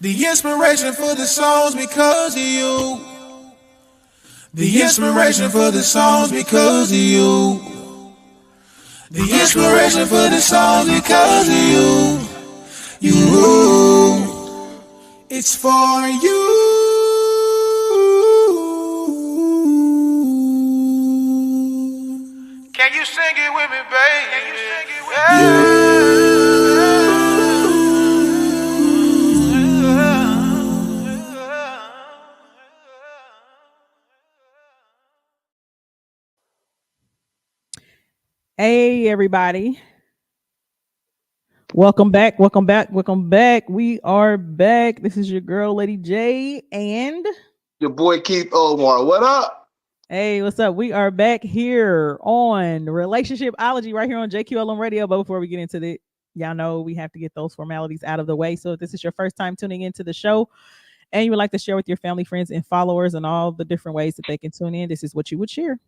The inspiration for the songs because of you. The inspiration for the songs because of you. The inspiration for the songs because of you. You. It's for you. Can you sing it with me, baby? Can you sing it with me? Hey, everybody. Welcome back. Welcome back. Welcome back. We are back. This is your girl, Lady J, and Your boy Keith Omar. What up? hey, what's up? We are back here on Relationshipology right here on JQLM Radio. But before we get into it, y'all know we have to get those formalities out of the way. So if this is your first time tuning into the show and you would like to share with your family, friends, and followers and all the different ways that they can tune in, this is what you would share.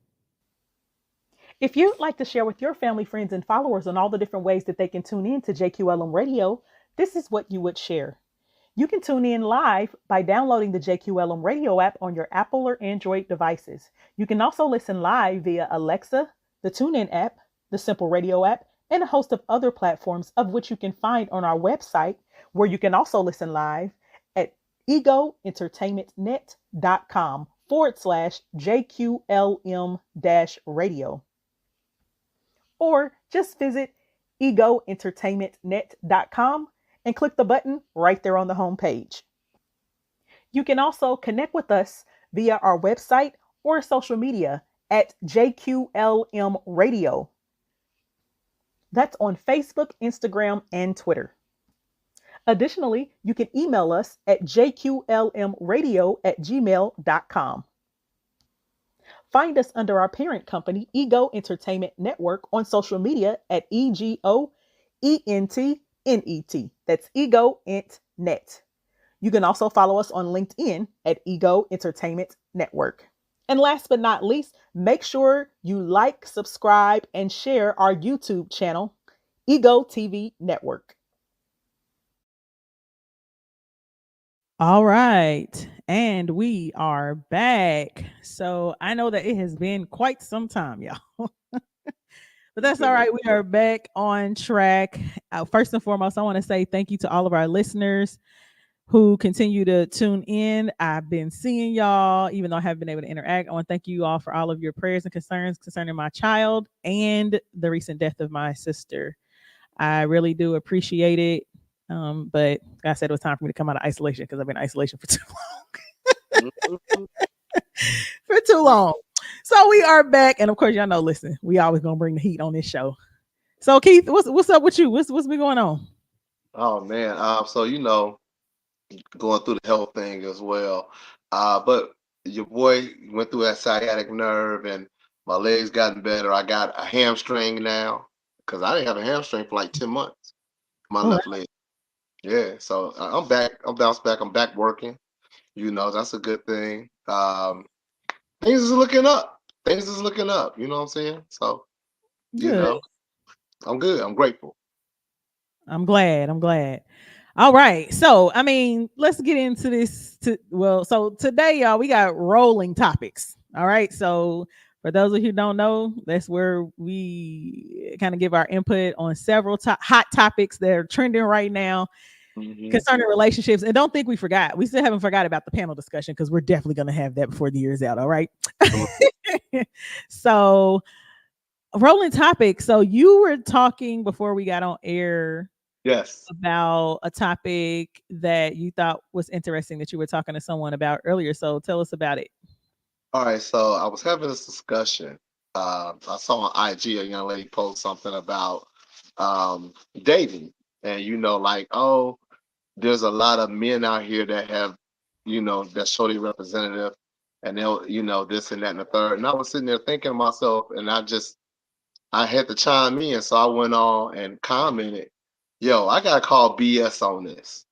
If you'd like to share with your family, friends, and followers on all the different ways that they can tune in to JQLM Radio, this is what you would share. You can tune in live by downloading the JQLM Radio app on your Apple or Android devices. You can also listen live via Alexa, the TuneIn app, the Simple Radio app, and a host of other platforms of which you can find on our website, where you can also listen live at egoentertainmentnet.com/JQLM-radio. Or just visit egoentertainmentnet.com and click the button right there on the home page. You can also connect with us via our website or social media at JQLM Radio. That's on Facebook, Instagram, and Twitter. Additionally, you can email us at jqlmradio@gmail.com. Find us under our parent company, Ego Entertainment Network, on social media at EGOENTNET. That's Ego Ent Net. You can also follow us on LinkedIn at Ego Entertainment Network. And last but not least, make sure you like, subscribe, and share our YouTube channel, Ego TV Network. All right. And we are back. So I know that it has been quite some time, y'all. But that's all right. We are back on track. First and foremost, I want to say thank you to all of our listeners who continue to tune in. I've been seeing y'all, even though I haven't been able to interact. I want to thank you all for all of your prayers and concerns concerning my child and the recent death of my sister. I really do appreciate it. But I said it was time for me to come out of isolation because I've been in isolation for too long. For too long. So we are back, and of course, y'all know. Listen, we always gonna bring the heat on this show. So Keith, what's up with you? What's been going on? Oh man. So going through the health thing as well. But your boy went through that sciatic nerve, and my legs gotten better. I got a hamstring now because I didn't have a hamstring for like 10 months. My Oh, left leg. Yeah. So I'm back. I'm bounced back. I'm back working. That's a good thing. Things is looking up. Things is looking up. You know what I'm saying? So you good. know, I'm good. I'm grateful. I'm glad. I'm glad. All right. So, I mean, let's get into this. So today, y'all, we got rolling topics. All right. So, for those of you who don't know, that's where we kind of give our input on several hot topics that are trending right now concerning relationships. And don't think we forgot. We still haven't forgot about the panel discussion because we're definitely going to have that before the year's out. All right. So, rolling topic. So, you were talking before we got on air. Yes. About a topic that you thought was interesting that you were talking to someone about earlier. So tell us about it. All right. So I was having this discussion. I saw on IG a young lady post something about dating, and like, there's a lot of men out here that have, that show their representative, and they'll, this and that and the third. And I was sitting there thinking to myself, and I had to chime in, so I went on and commented, "Yo, I gotta call BS on this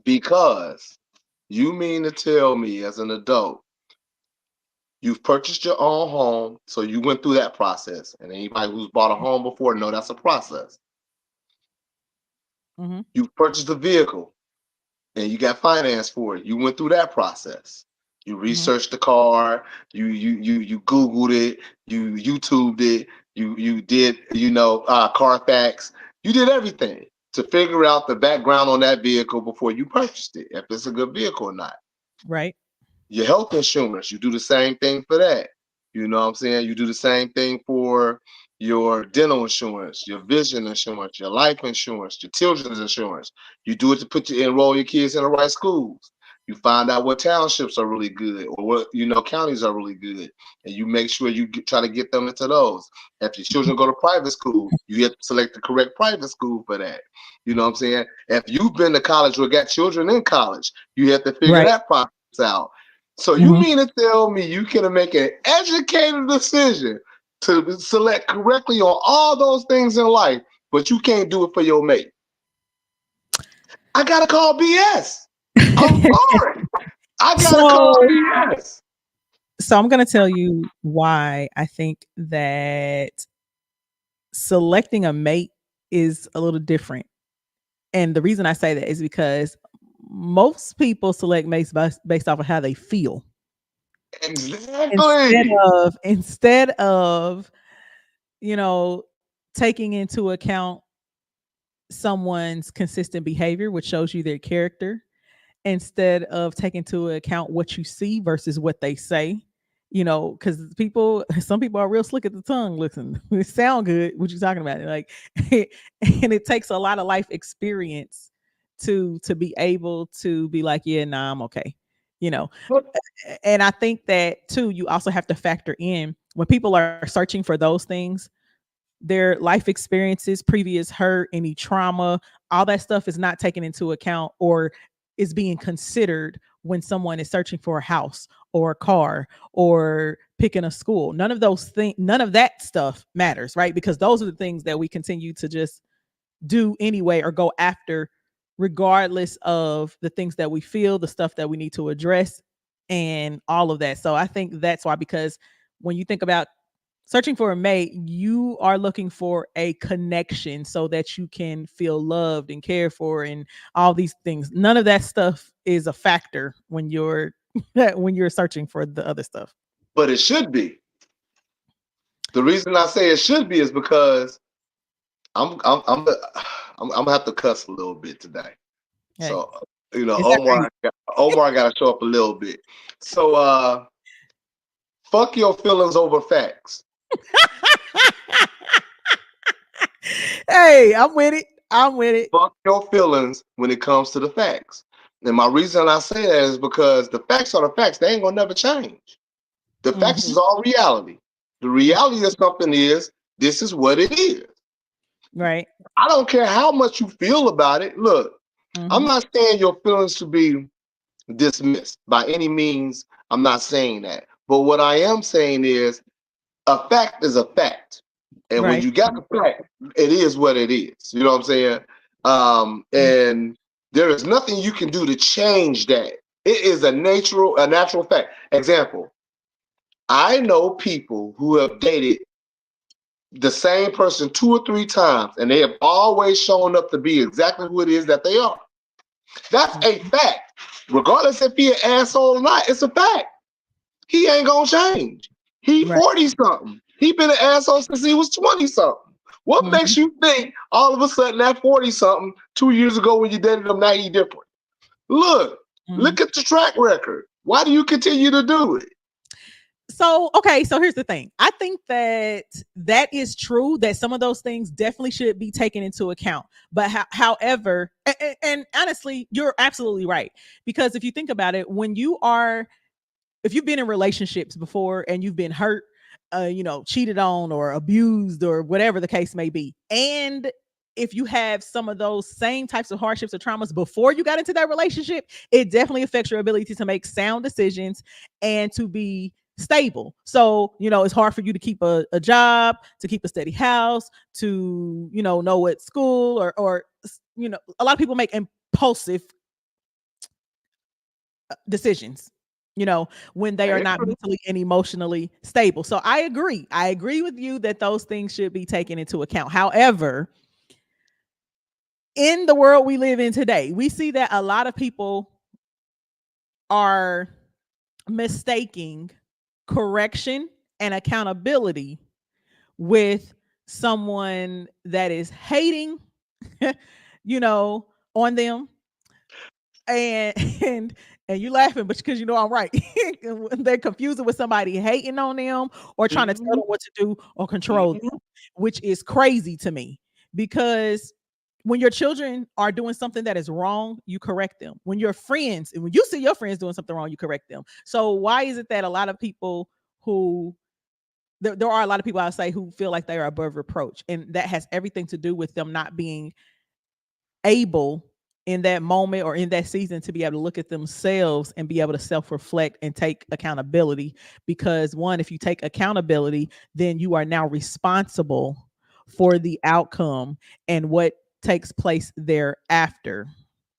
because you mean to tell me as an adult you've purchased your own home, so you went through that process, and anybody who's bought a home before know that's a process. Mm-hmm. You've purchased a vehicle, and you got finance for it. You went through that process. You Mhm. researched the car. You Googled it. You YouTubed it. You did Carfax. You did everything to figure out the background on that vehicle before you purchased it, if it's a good vehicle or not. Right. Your health insurance, you do the same thing for that. You know what I'm saying? You do the same thing for your dental insurance, your vision insurance, your life insurance, your children's insurance. You do it to enroll your kids in the right schools. You find out what townships are really good or what counties are really good, and you make sure you try to get them into those. If your children go to private school, you have to select the correct private school for that. You know what I'm saying? If you've been to college or got children in college, you have to figure Right. that process out. So you Mhm. mean to tell me you can make an educated decision to select correctly on all those things in life, but you can't do it for your mate? I gotta call BS. I'm sorry. I gotta call So, BS. I'm going to tell you why I think that selecting a mate is a little different. And the reason I say that is because most people select mates based off of how they feel instead Exactly. of you know taking into account someone's consistent behavior, which shows you their character, instead of taking into account what you see versus what they say. Because some people are real slick at the tongue. Listen, it sound good. What you talking about? Like, and it takes a lot of life experience to be able to be like, yeah, nah, I'm okay. You know, and I think that too. You also have to factor in when people are searching for those things, their life experiences, previous hurt, any trauma, all that stuff is not taken into account or is being considered when someone is searching for a house or a car or picking a school. None of that stuff matters, right? Because those are the things that we continue to just do anyway or go after, regardless of the things that we feel, the stuff that we need to address, and all of that. So I think that's why, because when you think about searching for a mate, you are looking for a connection so that you can feel loved and cared for and all these things. None of that stuff is a factor when you're when you're searching for the other stuff. But it should be. The reason I say it should be is because I'm I'm gonna have to cuss a little bit today. Hey, So it's all right. Omar got to show up a little bit. So fuck your feelings over facts. Hey, I'm with it. I'm with it. Fuck your feelings when it comes to the facts. And my reason I say that is because the facts are the facts. They ain't gonna never change. The facts Hmm. is all reality. The reality of something is this is what it is. Right. I don't care how much you feel about it. Look, I'm Hmm. not saying your feelings should be dismissed by any means. I'm not saying that. But what I am saying is a fact is a fact. And when Right. you got the fact, it is what it is. You know what I'm saying? Mm. And there is nothing you can do to change that. It is a natural fact. Example, I know people who have dated the same person 2 or 3 times, and they have always shown up to be exactly who it is that they are. That's a fact. Regardless if he an asshole or not, it's a fact. He ain't gonna change. He Right. 40 something. He been an asshole since he was 20 something. What Hmm. makes you think all of a sudden that 40 something 2 years ago when you dated him, now he different? Look, Hmm. look at the track record. Why do you continue to do it? So, okay, so here's the thing. I think that that is true, that some of those things definitely should be taken into account. But however, and honestly, you're absolutely right. Because if you think about it, if you've been in relationships before and you've been hurt, cheated on or abused or whatever the case may be, and if you have some of those same types of hardships or traumas before you got into that relationship, it definitely affects your ability to make sound decisions and to be stable. So, it's hard for you to keep a job, to keep a steady house, to, know what school or, a lot of people make impulsive decisions, when they are not mentally and emotionally stable. So I agree. I agree with you that those things should be taken into account. However, in the world we live in today, we see that a lot of people are mistaking correction and accountability with someone that is hating, on them, and and and you laughing, but because I'm right. They're confusing with somebody hating on them or trying to tell Mhm, them what to do or control mhm, them, which is crazy to me. Because when your children are doing something that is wrong, you correct them. When your friends, and when you see your friends doing something wrong, you correct them. So why is it that a lot of people who there are a lot of people, I say, who feel like they are above reproach, and that has everything to do with them not being able in that moment or in that season to be able to look at themselves and be able to self-reflect and take accountability. Because one, if you take accountability, then you are now responsible for the outcome and what takes place thereafter.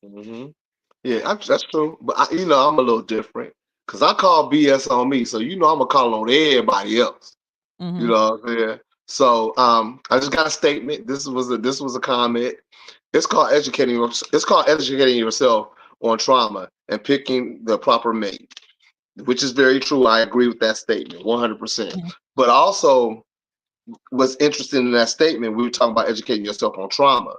mhm. Yeah, that's true. But I'm a little different because I call BS on me, so I'm gonna call on everybody else. You Mm-hmm. know what I'm saying? So I just got a statement. This was a comment. It's called educating yourself on trauma and picking the proper mate, which is very true. I agree with that statement 100%. Mm-hmm. But also, what's interesting in that statement, we were talking about educating yourself on trauma.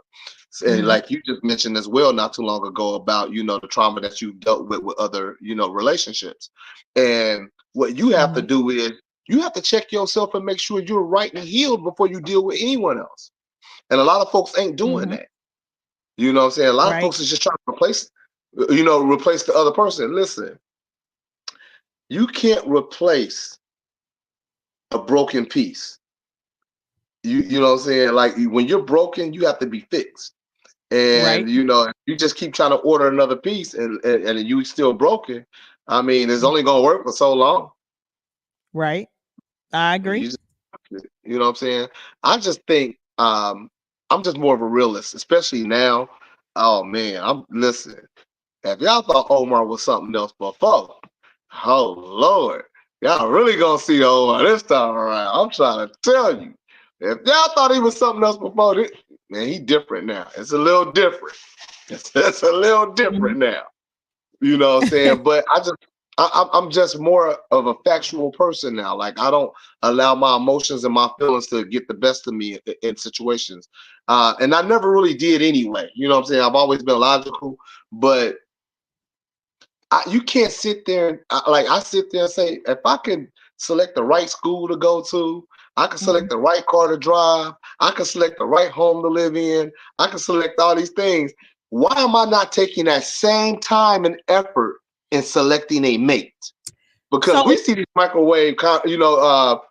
And Mm-hmm. like you just mentioned as well not too long ago about, the trauma that you dealt with other, relationships. And what you have to Mm-hmm. do is you have to check yourself and make sure you're right and healed before you deal with anyone else. And a lot of folks ain't doing Mm-hmm. that. You know what I'm saying? A lot of Right. folks is just trying to replace the other person. Listen, you can't replace a broken piece. You know what I'm saying? Like when you're broken, you have to be fixed. Right. And if you just keep trying to order another piece and you still broken, I mean, it's only gonna work for so long. Right. I You agree. just, you know what I'm saying? I just think I'm just more of a realist, especially now. Oh man, I'm listen. If y'all thought Omar was something else before, oh Lord, y'all really gonna see Omar this time around. I'm trying to tell you. If y'all thought he was something else before, man, he different now. It's a little different. It's a little Mhm. different now. You know what I'm saying? But I'm just more of a factual person now. Like I don't allow my emotions and my feelings to get the best of me in situations. And I never really did anyway. You know what I'm saying? I've always been logical, but you can't sit there and like I sit there and say, if I can select the right school to go to, I can select Mhm. the right car to drive, I can select the right home to live in, I can select all these things. Why am I not taking that same time and effort in selecting a mate? Because we So, see these microwave,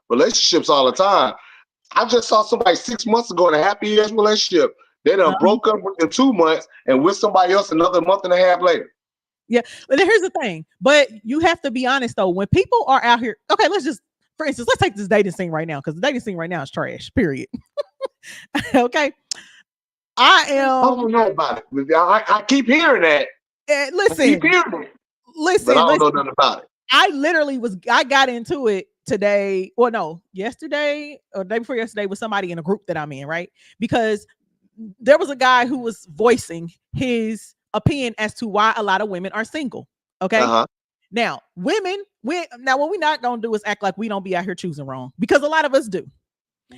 relationships all the time. I just saw somebody 6 months ago in a happy ass relationship. They done uh-huh. broke up within 2 months and with somebody else another month and a half later. Yeah, but here's the thing. But you have to be honest though. When people are out here, okay, for instance, let's take this dating scene right now because the dating scene right now is trash. Period. Okay, I I am. don't know about it. I keep hearing that. I keep Listen, hearing it, but I listen, don't know listen. nothing about it. I got into it today. Well, no, yesterday or the day before yesterday with somebody in a group that I'm in, right? Because there was a guy who was voicing his opinion as to why a lot of women are single. Okay. Uh-huh. Now, what we're not gonna do is act like we don't be out here choosing wrong because a lot of us do.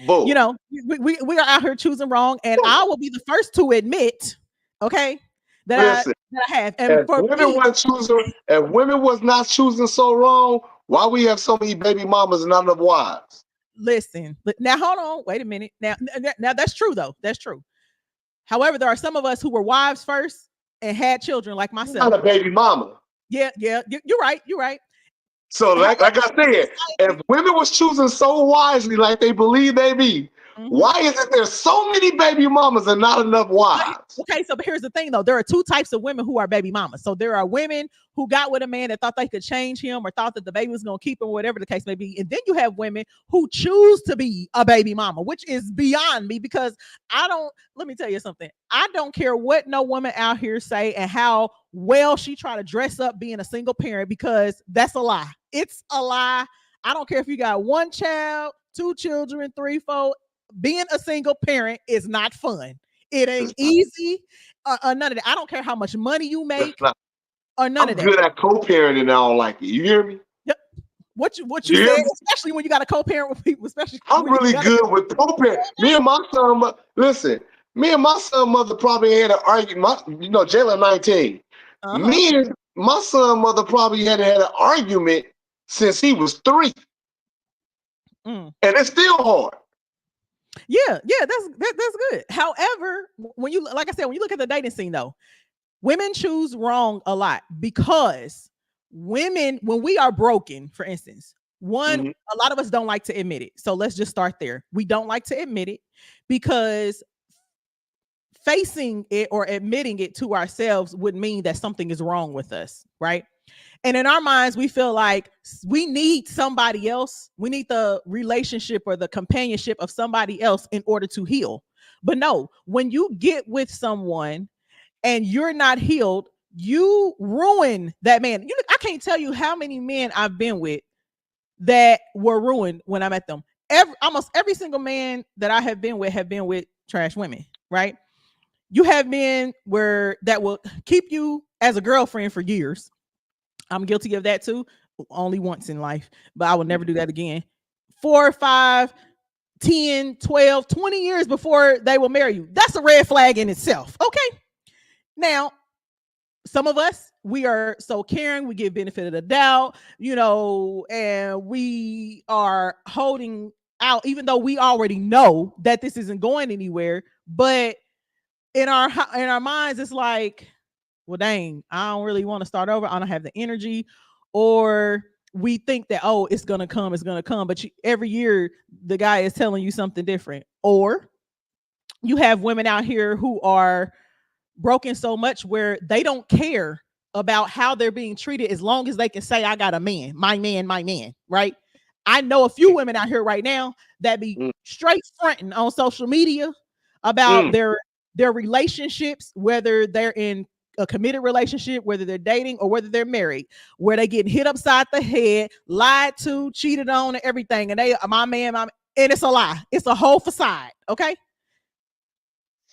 Bull. We are out here choosing wrong, and I will be the first to admit, okay, that I Listen, that I have. And for me, if women was not choosing so wrong, why we have so many baby mamas and not enough wives? listen, but now hold on, wait a minute. Now that's true though. That's true. However, there are some of us who were wives first and had children, like You're not myself. a baby mama. Yeah, yeah, you're right. You're right. So However, like I said, if women was choosing so wisely like they believe they be, mhm. why is it there's so many baby mamas and not enough wives? Okay, so but here's the thing though. There are two types of women who are baby mamas. So there are women who got with a man that thought they could change him or thought that the baby was gonna keep him, whatever the case may be. And then you have women who choose to be a baby mama, which is beyond me because I don't let me tell you something. I don't care what no woman out here say and how well she try to dress up being a single parent because that's a lie. It's a lie. I don't care if you got one child, two children, three, four. Being a single parent is not fun. It It's ain't not. easy. None of that. I don't care how much money you It's make not. or none I'm of that. good at co-parenting. I don't like it. You hear me? Yep. What you You hear said, me? especially when you got to co-parent with people, especially I'm when you really got to good with co-parent. Me and my son, listen. Me and my son mother probably had an argument. Jalen 19. uh-huh. Me and my son mother probably had an argument since he was 3, Mm. and it's still hard. Yeah, that's good. However, when you like I said, when you look at the dating scene though, women choose wrong a lot because women, when we are broken, for instance, one, Mhm. a lot of us don't like to admit it. So let's just start there. We don't like to admit it because facing it or admitting it to ourselves would mean that something is wrong with us, right? And in our minds, we feel like we need somebody else. We need the relationship or the companionship of somebody else in order to heal. But no, when you get with someone and you're not healed, you ruin that man. I can't tell you how many men I've been with that were ruined when I met them. Almost every single man that I have been with trash women, right? You have men that will keep you as a girlfriend for years. I'm guilty of that too. Only once in life, but I will never do that again. 4, 5, 10, 12, 20 years before they will marry you. That's a red flag in itself. Okay. Now, some of us, we are so caring, we give benefit of the doubt, and we are holding out, even though we already know that this isn't going anywhere. But in our minds, it's like, well, dang, I don't really want to start over. I don't have the energy. Or we think that, oh, it's going to come, it's going to come. But every year, the guy is telling you something different. Or you have women out here who are broken so much where they don't care about how they're being treated as long as they can say, I got a man, my man, right? I know a few women out here right now that be Mm, straight fronting on social media about mm, their relationships, whether they're in a committed relationship, whether they're dating or whether they're married, where they get hit upside the head, lied to, cheated on, and everything. And they, my man, and it's a lie. It's a whole facade. Okay.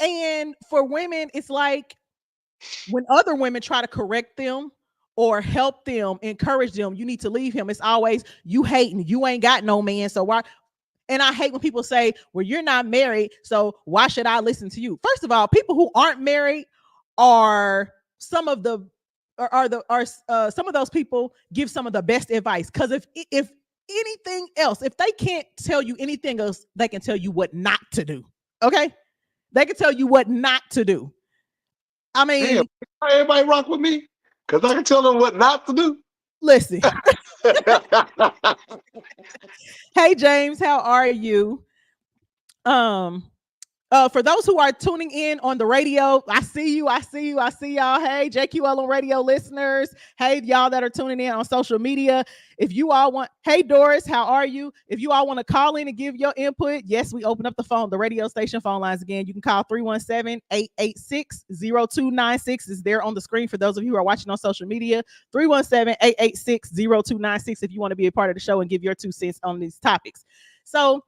And for women, it's like when other women try to correct them or help them, encourage them, you need to leave him. It's always you hating, you ain't got no man. So why? And I hate when people say, well, you're not married, so why should I listen to you? First of all, people who aren't married are some of the some of those people give some of the best advice. Because if anything else, if they can't tell you anything else, they can tell you what not to do. Okay, they can tell you what not to do. I damn, mean, everybody rock with me because I can tell them what not to do. listen. Hey James, how are you? Um, for those who are tuning in on the radio, I see you. I see y'all. Hey, JQL on radio listeners. Hey, y'all that are tuning in on social media. If you all want, hey, Doris, how are you? If you all want to call in and give your input, yes, we open up the radio station phone lines again. You can call 317-886-0296. It's there on the screen for those of you who are watching on social media. 317-886-0296 if you want to be a part of the show and give your 2 cents on these topics. So,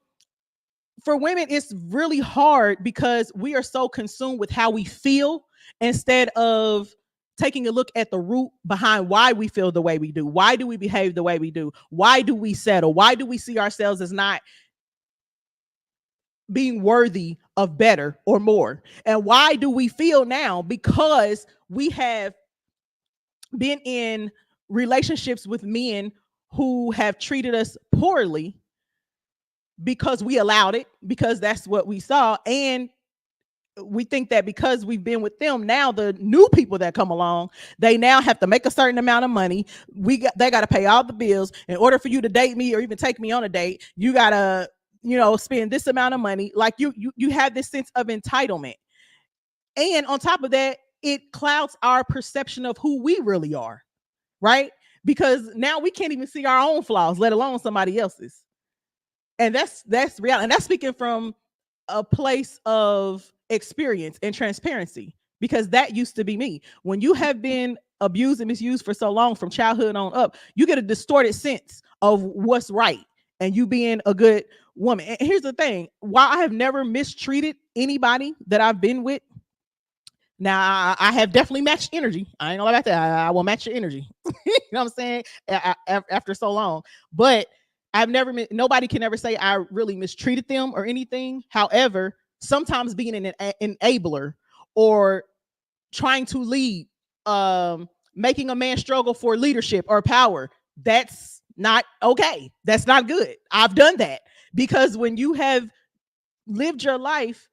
for women, it's really hard because we are so consumed with how we feel instead of taking a look at the root behind why we feel the way we do. Why do we behave the way we do? Why do we settle? Why do we see ourselves as not being worthy of better or more? And why do we feel now? Because we have been in relationships with men who have treated us poorly because we allowed it, because that's what we saw. And we think that because we've been with them, now the new people that come along, they now have to make a certain amount of money. They got to pay all the bills. In order for you to date me or even take me on a date, you got to, spend this amount of money. Like you have this sense of entitlement. And on top of that, it clouds our perception of who we really are, right? Because now we can't even see our own flaws, let alone somebody else's. And that's reality. And that's speaking from a place of experience and transparency, because that used to be me. When you have been abused and misused for so long, from childhood on up, you get a distorted sense of what's right and you being a good woman. And here's the thing: while I have never mistreated anybody that I've been with, now I have definitely matched energy. I ain't gonna lie about that. I will match your energy. You know what I'm saying? After so long, but I've never. Nobody can ever say I really mistreated them or anything. However, sometimes being an enabler or trying to lead, making a man struggle for leadership or power, that's not okay. That's not good. I've done that because when you have lived your life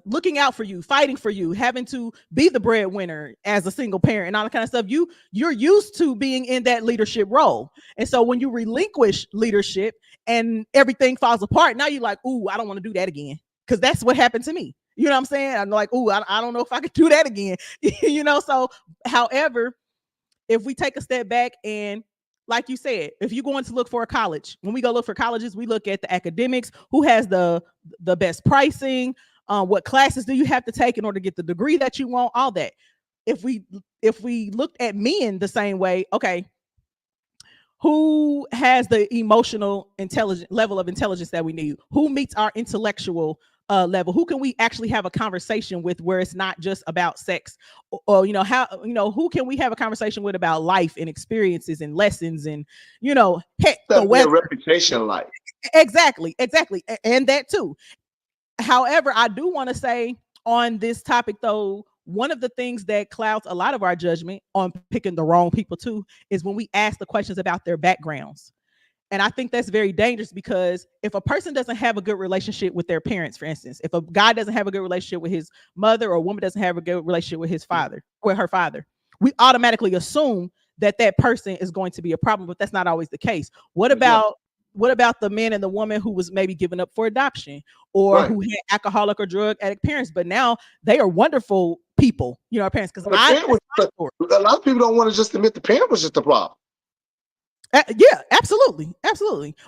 looking out for you, fighting for you, having to be the breadwinner as a single parent and all that kind of stuff, you're used to being in that leadership role. And so when you relinquish leadership and everything falls apart, now you're like, ooh, I don't want to do that again. Because that's what happened to me. You know what I'm saying? I'm like, ooh, I don't know if I could do that again. So however, if we take a step back and like you said, if you're going to look for a college, when we go look for colleges, we look at the academics, who has the best pricing, what classes do you have to take in order to get the degree that you want, all that. If we looked at men the same way, okay, who has the emotional intelligence level of intelligence that we need? Who meets our intellectual level? Who can we actually have a conversation with where it's not just about sex? Or who can we have a conversation with about life and experiences and lessons and heck, the weather, reputation like. Exactly, and that too. However, I do want to say on this topic though, one of the things that clouds a lot of our judgment on picking the wrong people too is when we ask the questions about their backgrounds. And I think that's very dangerous because if a person doesn't have a good relationship with their parents, for instance, if a guy doesn't have a good relationship with his mother or a woman doesn't have a good relationship with his father or her father, we automatically assume that that person is going to be a problem, but that's not always the case. What about the man and the woman who was maybe given up for adoption or who had alcoholic or drug addict parents, but now they are wonderful people, our parents? Because a lot of people don't want to just admit the parent was just the problem. Yeah, absolutely.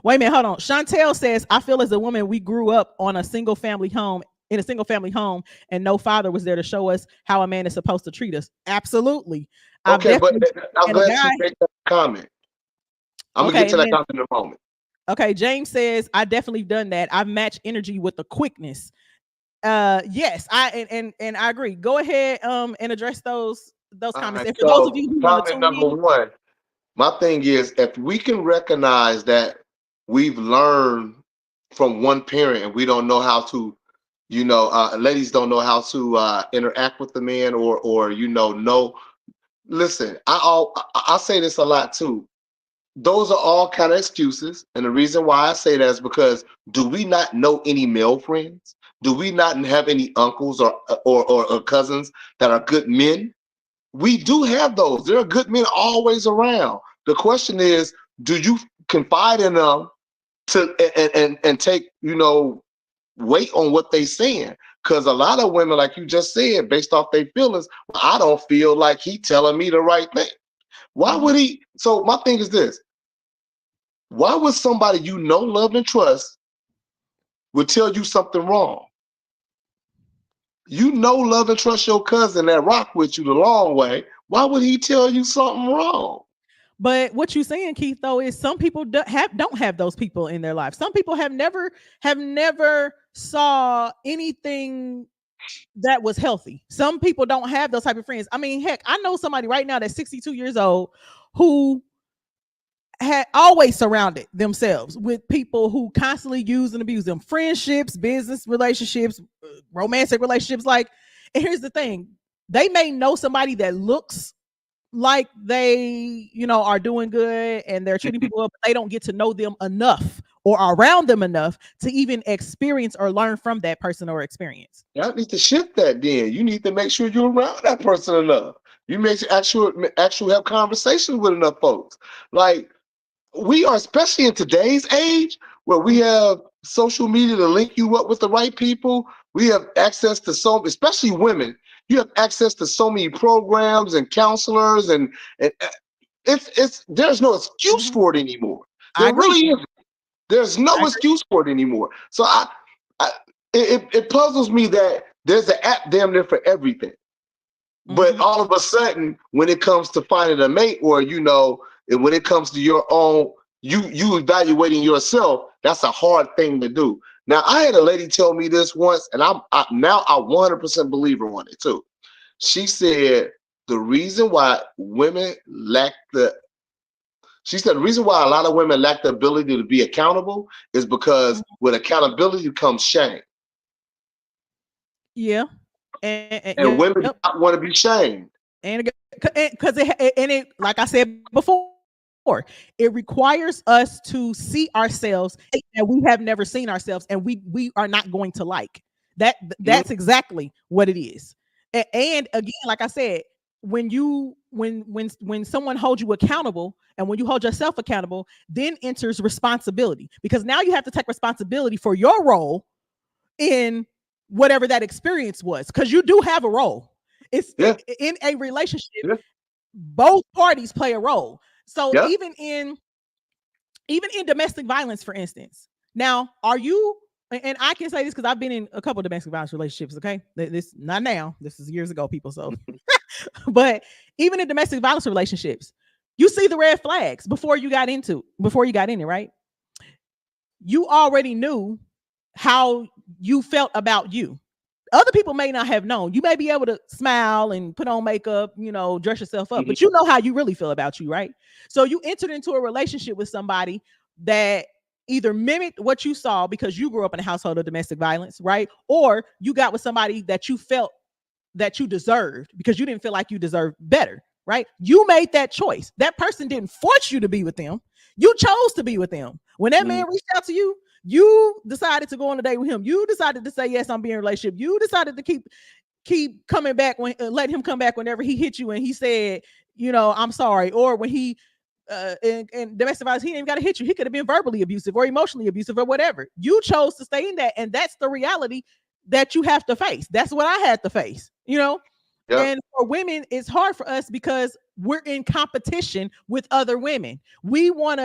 Wait a minute, hold on. Chantel says, I feel as a woman, we grew up in a single family home, and no father was there to show us how a man is supposed to treat us. Absolutely. Okay, but I'm glad you made that comment. I'm gonna get to that comment in a moment. Okay, James says, I definitely done that. I've matched energy with the quickness. Yes, I agree. Go ahead and address those comments. Right, and for those of you who want to tune number one, my thing is, if we can recognize that we've learned from one parent and we don't know how to, ladies don't know how to interact with the man or know. Listen, I say this a lot too. Those are all kind of excuses. And the reason why I say that is because do we not know any male friends? Do we not have any uncles or cousins that are good men? We do have those. There are good men always around. The question is, do you confide in them and take, weight on what they saying? Because a lot of women, like you just said, based off their feelings, I don't feel like he telling me the right thing. Why would he? So my thing is this. Why would somebody love, and trust would tell you something wrong? Love, and trust your cousin that rock with you the long way. Why would he tell you something wrong? But what you're saying, Keith, though, is some people don't have those people in their life. Some people have never saw anything that was healthy. Some people don't have those type of friends. I mean, heck, I know somebody right now that's 62 years old who had always surrounded themselves with people who constantly use and abuse them. Friendships, business relationships, romantic relationships. Like, and here's the thing. They may know somebody that looks like they, are doing good and they're treating people up, but they don't get to know them enough or around them enough to even experience or learn from that person or experience. You need to shift that then. You need to make sure you're around that person enough. You make actually have conversations with enough folks. Like, we are, especially in today's age, where we have social media to link you up with the right people. We have access to especially women, you have access to so many programs and counselors, and it's there's no excuse for it anymore. There really isn't. There's no excuse for it anymore. So it puzzles me that there's an app damn near for everything. But all of a sudden, when it comes to finding a mate, or when it comes to your own, you evaluating yourself, that's a hard thing to do. Now, I had a lady tell me this once, and I 100% believe her on it too. She said the reason why she said the reason why a lot of women lack the ability to be accountable is because with accountability comes shame. Yeah. And women do not want to be shamed. And because it, like I said before, it requires us to see ourselves that we have never seen ourselves, and we are not going to like that. That's exactly what it is. And again, like I said, when someone holds you accountable, and when you hold yourself accountable, then enters responsibility, because now you have to take responsibility for your role in whatever that experience was, because you do have a role. It's in a relationship, both parties play a role. So even in domestic violence, for instance, now are you, and I can say this because I've been in a couple of domestic violence relationships, okay? This not now, this is years ago, people. So but even in domestic violence relationships, you see the red flags before you got in it, right? You already knew how you felt about you. Other people may not have known. You may be able to smile and put on makeup, dress yourself up, but you know how you really feel about you, right? So you entered into a relationship with somebody that either mimicked what you saw because you grew up in a household of domestic violence, right? Or you got with somebody that you felt that you deserved because you didn't feel like you deserved better, right? You made that choice. That person didn't force you to be with them. You chose to be with them. When that man reached out to you, you decided to go on a date with him. You decided to say, yes, I'm being in a relationship. You decided to keep coming back let him come back whenever he hit you and he said, I'm sorry. Or when he, in domestic violence, he didn't even got to hit you. He could have been verbally abusive or emotionally abusive or whatever. You chose to stay in that. And that's the reality that you have to face. That's what I had to face, And for women, it's hard for us because we're in competition with other women. We want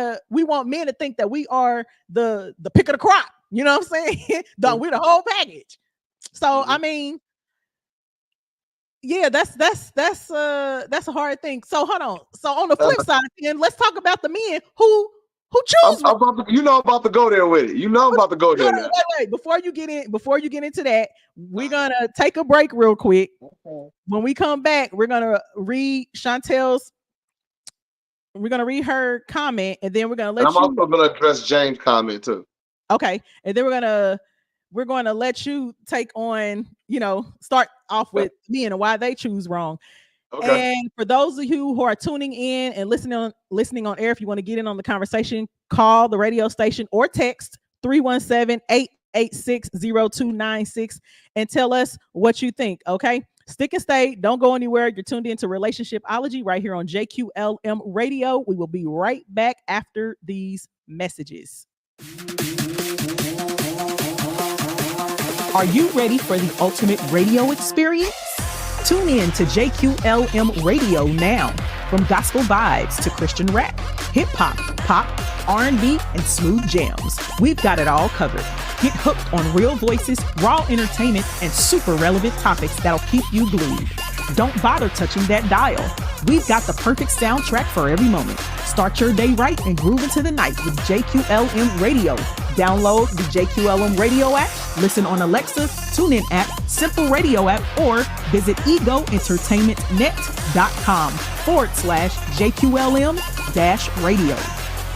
men to think that we are the pick of the crop. You know what I'm saying? We're the whole package. So I mean, yeah, that's a hard thing. So hold on. So on the flip side, then let's talk about the men who choose. I'm about to go there with it. I'm about to go there. Wait. Before you get into that, we're gonna take a break real quick. Okay. When we come back, we're gonna read Chantel's. We're gonna read her comment, and then we're gonna I'm also gonna address James' comment too. Okay, and then we're gonna let you take on. Start off with me and why they choose wrong. Okay. And for those of you who are tuning in and listening on air, if you want to get in on the conversation, call the radio station or text 317-886-0296 and tell us what you think. Okay. Stick and stay. Don't go anywhere. You're tuned into Relationshipology right here on JQLM Radio. We will be right back after these messages. Are you ready for the ultimate radio experience? Tune in to JQLM Radio now. From gospel vibes to Christian rap, hip hop, pop, R&B, and smooth jams. We've got it all covered. Get hooked on real voices, raw entertainment, and super relevant topics that'll keep you glued. Don't bother touching that dial. We've got the perfect soundtrack for every moment. Start your day right and groove into the night with JQLM Radio. Download the JQLM Radio app, listen on Alexa, TuneIn app, Simple Radio app, or visit egoentertainmentnet.com/JQLM-radio.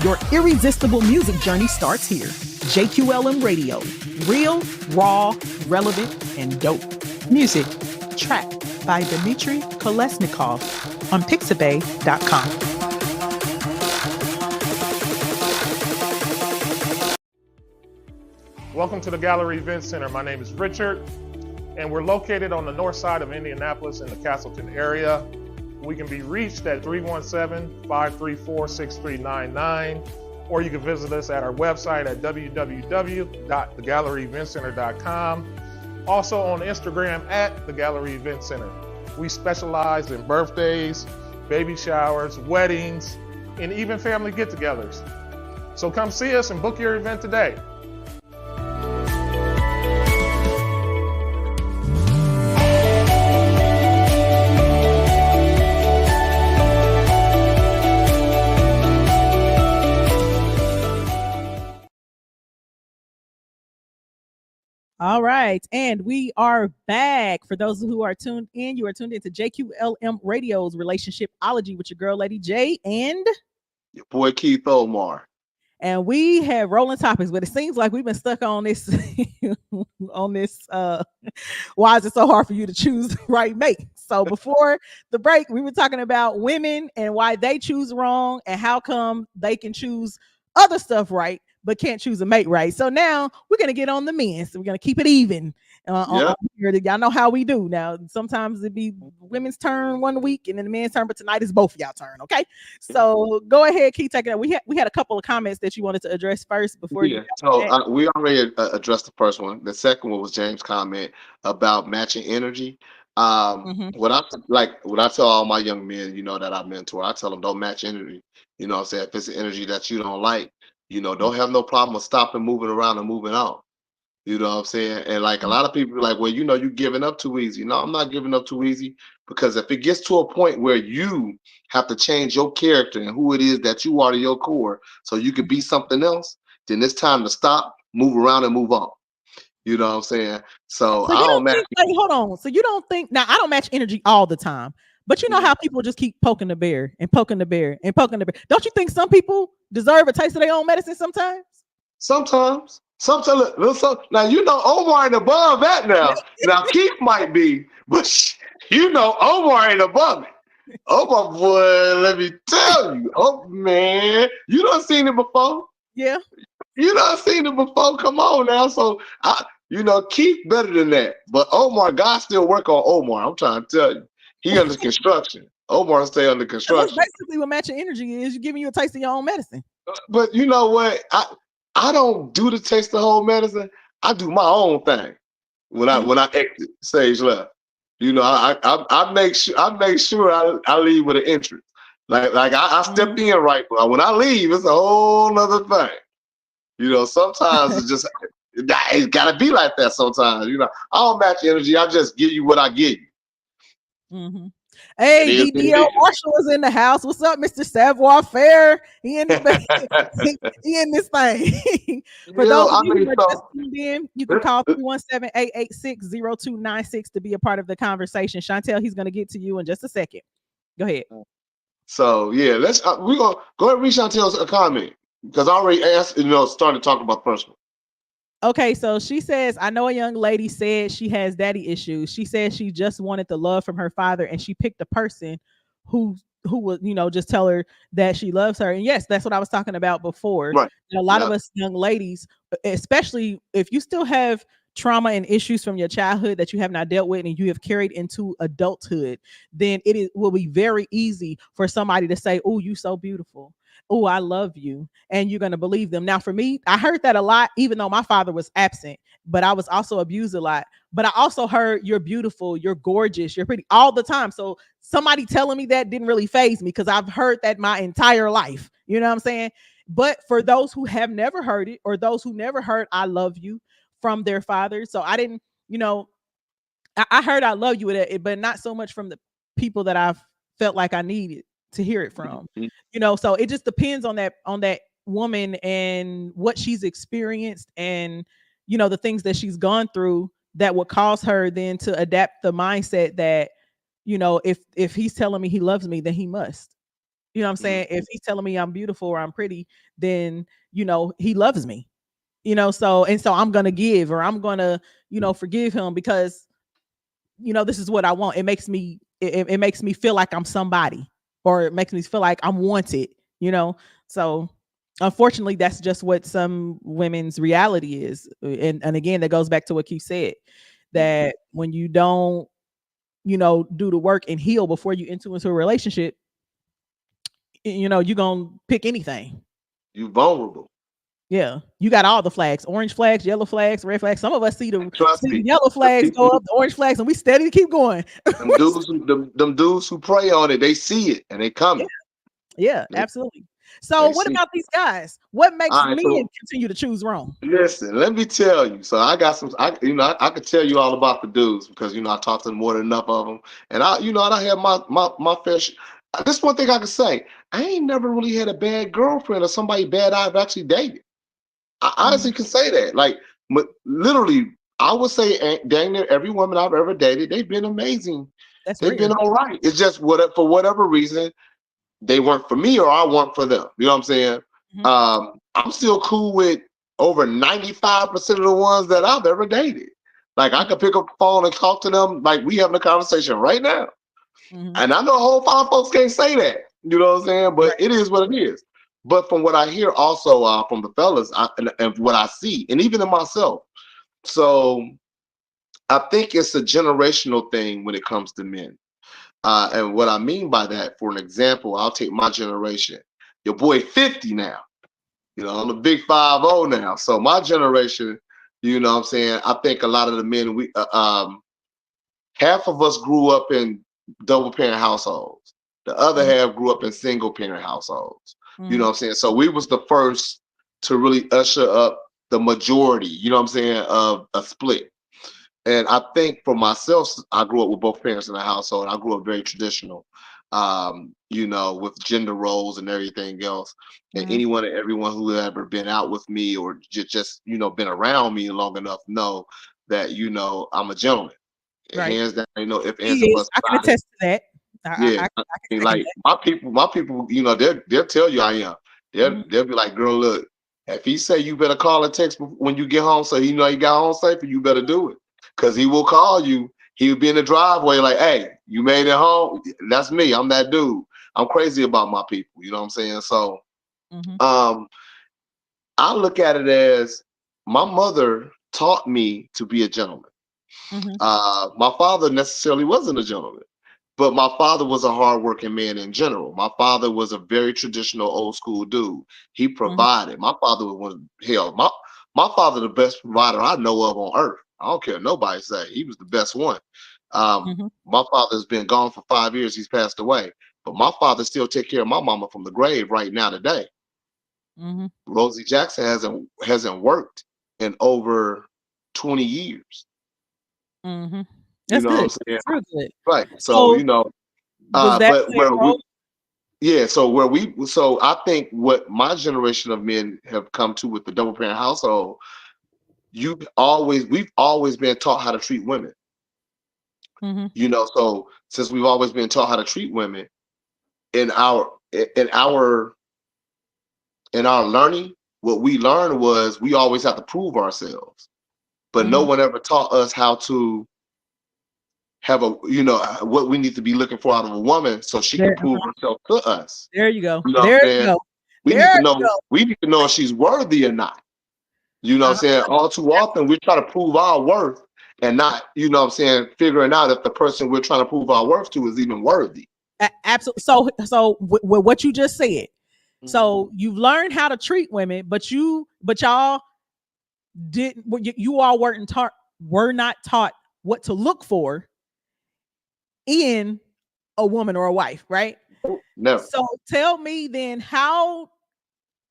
Your irresistible music journey starts here. JQLM Radio. Real, raw, relevant, and dope. Music. Track by Dmitry Kolesnikov on Pixabay.com. Welcome to the Gallery Event Center. My name is Richard, and we're located on the north side of Indianapolis in the Castleton area. We can be reached at 317-534-6399, or you can visit us at our website at www.thegalleryeventcenter.com. Also on Instagram at The Gallery Event Center. We specialize in birthdays, baby showers, weddings, and even family get-togethers. So come see us and book your event today. All right. And we are back. For those who are tuned in, you are tuned into JQLM Radio's Relationshipology with your girl, Lady J, Your boy Keith Omar. and we have rolling topics, but it seems like we've been stuck on this on this why is it so hard for you to choose the right mate? So before the break, we were talking about women and why they choose wrong and how come they can choose other stuff right but can't choose a mate right. So now we're gonna get on the men. So we're gonna keep it even. Yeah. Here. Y'all know how we do. Now sometimes it be women's turn one week and then the men's turn, but tonight is both of y'all turn. Okay. So go ahead, keep taking it. We had a couple of comments that you wanted to address first before you. Yeah. So we already addressed the first one. The second one was James' comment about matching energy. What I tell all my young men, that I mentor, I tell them don't match energy. What I'm saying, if it's an energy that you don't like, don't have no problem with stopping moving around and moving on. You know what I'm saying? And like a lot of people are like, well, you're giving up too easy. No, I'm not giving up too easy, because if it gets to a point where you have to change your character and who it is that you are to your core so you could be something else, then it's time to stop, move around, and move on. You know what I'm saying? So So I you don't don't match. think, wait, hold on. So you don't think, now I don't match energy all the time, but you know how people just keep poking the bear and poking the bear and poking the bear. Don't you think some people deserve a taste of their own medicine sometimes? Sometimes. Now Omar ain't above that now. Now Keith might be, but Omar ain't above it. Omar, boy, let me tell you. Oh man, you done seen it before. Yeah. You done seen it before. Come on now. So Keith better than that. But Omar, God still work on Omar. I'm trying to tell you. He under construction. Omar stay under That's construction. basically what matching energy is. You're giving you a taste of your own medicine. But you know what? I don't do the taste the whole medicine. I do my own thing when I exit stage left. I make sure I leave with an entrance. Like I step in right, but when I leave, it's a whole nother thing. Sometimes it's gotta be like that sometimes. I don't match energy. I just give you what I give you. Mm-hmm. Hey, DDL Marshall is in the house. What's up, Mr. Savoir Faire? He in the he in this thing. For those of you who are just tuned in, you can call 317-886-0296 to be a part of the conversation. Chantel, he's going to get to you in just a second. Go ahead. So yeah, we're gonna go ahead and read Chantel's comment, because I already asked, started talking about the first one. Okay, so she says, I know a young lady said she has daddy issues. She said she just wanted the love from her father, and she picked a person who would, just tell her that she loves her. And yes, that's what I was talking about before. Right. A lot of us young ladies, especially if you still have trauma and issues from your childhood that you have not dealt with and you have carried into adulthood, then will be very easy for somebody to say, oh, you so beautiful. Oh, I love you. And you're going to believe them. Now, for me, I heard that a lot, even though my father was absent, but I was also abused a lot. But I also heard you're beautiful, you're gorgeous, you're pretty all the time. So somebody telling me that didn't really faze me, because I've heard that my entire life. You know what I'm saying? But for those who have never heard it, or those who never heard I love you from their fathers. So I didn't, I heard I love you, but not so much from the people that I've felt like I needed to hear it from. So it just depends on that woman and what she's experienced, and the things that she's gone through that would cause her then to adapt the mindset that if he's telling me he loves me, then he must. You know what I'm saying? If he's telling me I'm beautiful or I'm pretty, then he loves me. So I'm gonna give, or I'm gonna forgive him, because this is what I want. It makes me it makes me feel like I'm somebody, or it makes me feel like I'm wanted, So unfortunately, that's just what some women's reality is. And again, that goes back to what Keith said, that when you don't, do the work and heal before you enter into a relationship, you're going to pick anything. You vulnerable. Yeah, you got all the flags: orange flags, yellow flags, red flags. Some of us see the yellow flags go up, the orange flags, and we steady to keep going. them dudes who pray on it, they see it and they coming. Yeah, absolutely. So what about these guys? What makes men continue to choose wrong? Listen, let me tell you. So I got some, I could tell you all about the dudes, because I talked to more than enough of them, and I have my fair share. This one thing I can say: I ain't never really had a bad girlfriend or somebody bad I've actually dated. I honestly can say that. Like, literally, I would say dang near every woman I've ever dated, they've been amazing. That's They've rare. been all right. It's just for whatever reason, they weren't for me or I weren't for them. You know what I'm saying? Mhm. I'm still cool with over 95% of the ones that I've ever dated. Like I could pick up the phone and talk to them like we having a conversation right now. Mhm. And I know a whole five folks can't say that. You know what I'm saying? But Right. it is what it is. But from what I hear also from the fellas and what I see, and even in myself, so I think it's a generational thing when it comes to men. And what I mean by that, for an example, I'll take my generation. Your boy 50 now. You know, I'm the big 50 now. So my generation, you know what I'm saying? I think a lot of the men, half of us grew up in double parent households. The other Mhm. half grew up in single parent households. You know Mhm. what I'm saying? So we was the first to really usher up the majority, you know what I'm saying, of a split. And I think for myself, I grew up with both parents in the household. I grew up very traditional, you know, with gender roles and everything else. And Mhm. anyone and everyone who ever been out with me or just you know, been around me long enough know that, you know, I'm a gentleman. Right. Hands down, ain't no if He ands or is. buts I can about it. attest to that. Yeah, I I can mean, second like that. my people, you know, they'll tell you I am. Mhm. They'll be like, girl, look, if he say you better call and text when you get home, so he know you got home safe, you better do it, cause he will call you. He will be in the driveway like, hey, you made it home. That's me. I'm that dude. I'm crazy about my people. You know what I'm saying? So, Mhm. um, I look at it as my mother taught me to be a gentleman. Mhm. My father necessarily wasn't a gentleman. But my father was a hardworking man in general. My father was a very traditional old school dude. He Mhm. provided. My father was hell. My father the best provider I know of on earth. I don't care what nobody say. He was the best one. Mhm. My father's been gone for 5 years. He's passed away. But my father still take care of my mama from the grave right now today. Mhm. Rosie Jackson hasn't worked in over 20 years. Mhm. You That's know what good. I'm saying? That's real good. Right. So, So you know, was that but playing where a role? yeah, so I think what my generation of men have come to with the double parent household, we've always been taught how to treat women. Mhm. You know, so since we've always been taught how to treat women in our learning, what we learned was we always have to prove ourselves. But no Mhm. one ever taught us how to have what we need to be looking for out of a woman so she can There, prove herself to us. there you go. You know what There I'm you saying? go. We There need to you know go. we need to know if she's worthy or not. You know what I'm Uh-huh. saying? All too often we try to prove our worth and not, you know what I'm saying, figuring out if the person we're trying to prove our worth to is even worthy. Absolutely. So with what you just said, Mhm. so you've learned how to treat women, but y'all didn't. You all were not taught what to look for in a woman or a wife, right? Never. So tell me then how,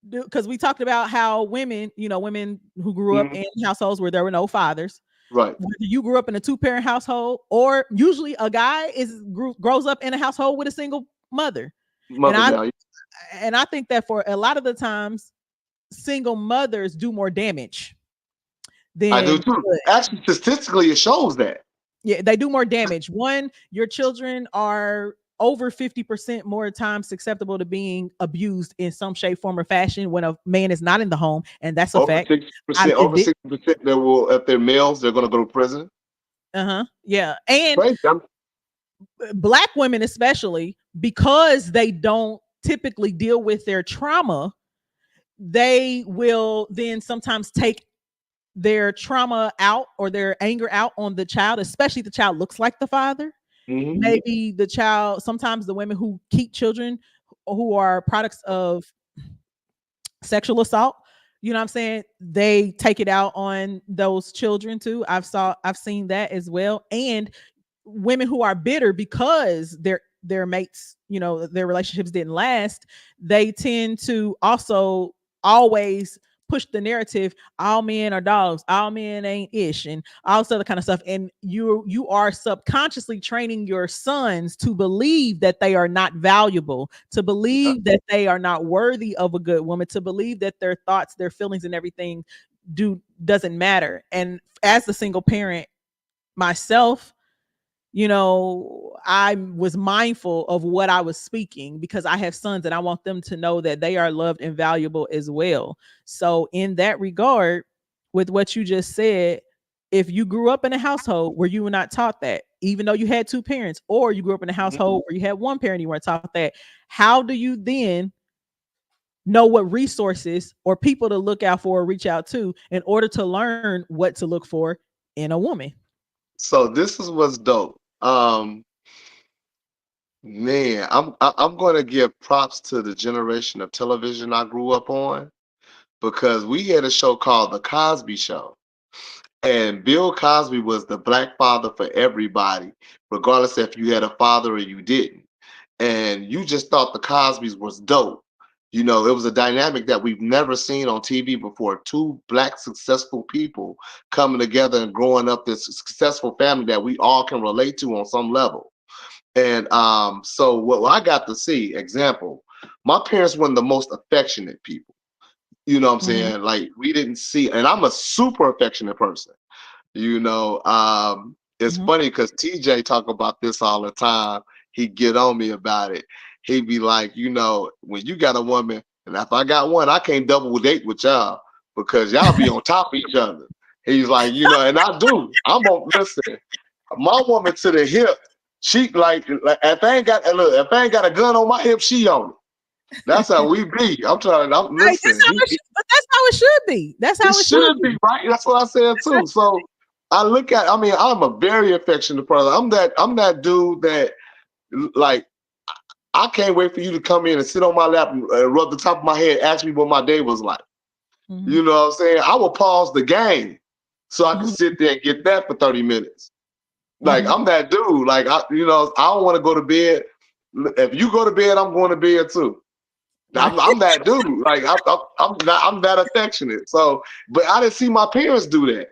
because we talked about how women who grew up Mhm. in households where there were no fathers, Right. whether you grew up in a two-parent household or usually a guy grows up in a household with a single mother. And Mother I now. and I think that for a lot of the times, single mothers do more damage I do than too. good. Actually, statistically, it shows that. Yeah, they do more damage. One, your children are over 50% more times susceptible to being abused in some shape, form, or fashion when a man is not in the home, and that's a Over fact. I 60%, over lived it. 60% that will, if they're males, they're gonna go to prison. Uh-huh. Yeah. And Crazy. black women, especially because they don't typically deal with their trauma, they will then sometimes take their trauma out or their anger out on the child, especially if the child looks like the father. Mhm. Maybe the child, sometimes the women who keep children who are products of sexual assault, you know what I'm saying? They take it out on those children too. I've seen that as well. And women who are bitter because their mates, their relationships didn't last, they tend to also always push the narrative, all men are dogs, all men ain't ish, and all this other kind of stuff. And you are subconsciously training your sons to believe that they are not valuable, to Yeah. believe that they are not worthy of a good woman, to believe that their thoughts, their feelings, and everything doesn't matter. And as a single parent myself, I was mindful of what I was speaking because I have sons and I want them to know that they are loved and valuable as well. So in that regard, with what you just said, if you grew up in a household where you were not taught that, even though you had two parents, or you grew up in a household where you had one parent, you weren't taught that, how do you then know what resources or people to look out for or reach out to in order to learn what to look for in a woman? So this is what's dope. Man, I'm going to give props to the generation of television I grew up on, because we had a show called The Cosby Show. And Bill Cosby was the black father for everybody, regardless if you had a father or you didn't. And you just thought the Cosbys was dope. It was a dynamic that we've never seen on TV before. Two black successful people coming together and growing up this successful family that we all can relate to on some level. And so what I got to see, example, my parents weren't the most affectionate people. You know what I'm saying? Like, we didn't see, and I'm a super affectionate person. It's funny because TJ talk about this all the time. He get on me about it. He'd be like, when you got a woman, and if I got one, I can't double date with y'all because y'all be on top of each other. He's like, and I do. I'm on, listen, my woman to the hip, she like if I ain't got a gun on my hip, she on it. That's how we be. I'm Right, listen. but that's how it should be. That's how it should be, right? That's what I said too. So I'm a very affectionate person. I'm that dude that, like, I can't wait for you to come in and sit on my lap and rub the top of my head, ask me what my day was like. You know what I'm saying? I will pause the game so I can sit there and get that for 30 minutes. Like, I'm that dude. Like, I don't want to go to bed. If you go to bed, I'm going to bed too. I'm that dude. Like, I'm that affectionate. So, but I didn't see my parents do that.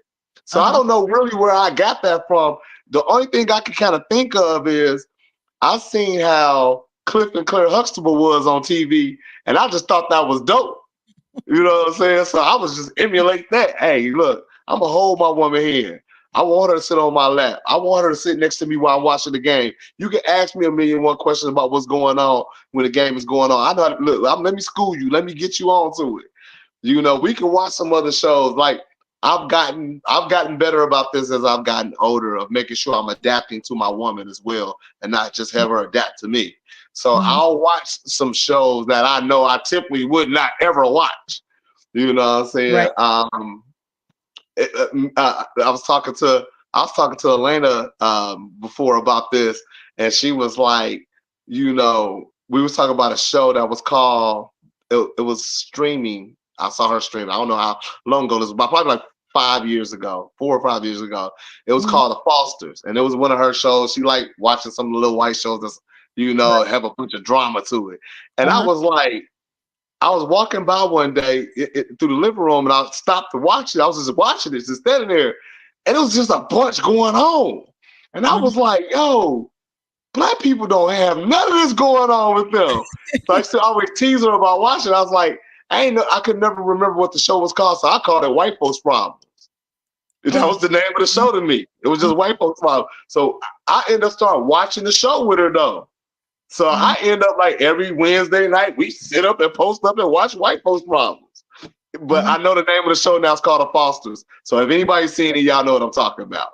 So I don't know really where I got that from. The only thing I can kind of think of is I seen how Cliff and Claire Huxtable was on TV, and I just thought that was dope. You know what I'm saying? So I was just emulate that. Hey, look, I'm gonna hold my woman hand. I want her to sit on my lap. I want her to sit next to me while I'm watching the game. You can ask me a million and one questions about what's going on when the game is going on. I know. Look, let me school you. Let me get you on to it. We can watch some other shows. Like, I've gotten better about this as I've gotten older, of making sure I'm adapting to my woman as well, and not just have her adapt to me. So I'll watch some shows that I know I typically would not ever watch. You know what I'm saying? Right. I was talking to Elena before about this, and she was like, we was talking about a show that was called. It was streaming. I saw her stream. I don't know how long ago this was, but probably like 4 or 5 years ago. It was called The Fosters, and it was one of her shows. She liked watching some of the little white shows that's have a bunch of drama to it. And I was like, I was walking by one day through the living room, and I stopped to watch it. I was just watching it, just standing there, and it was just a bunch going on. And I was like, yo, black people don't have none of this going on with them. So I used to always tease her about watching. I was like, I could never remember what the show was called, so I called it White Folks Problems. That was the name of the show to me. It was just White Folks Problems. So I ended up starting watching the show with her though. So I end up, like, every Wednesday night, we sit up and post up and watch White Folks Problems. But I know the name of the show now is called The Fosters. So if anybody's seen it, y'all know what I'm talking about.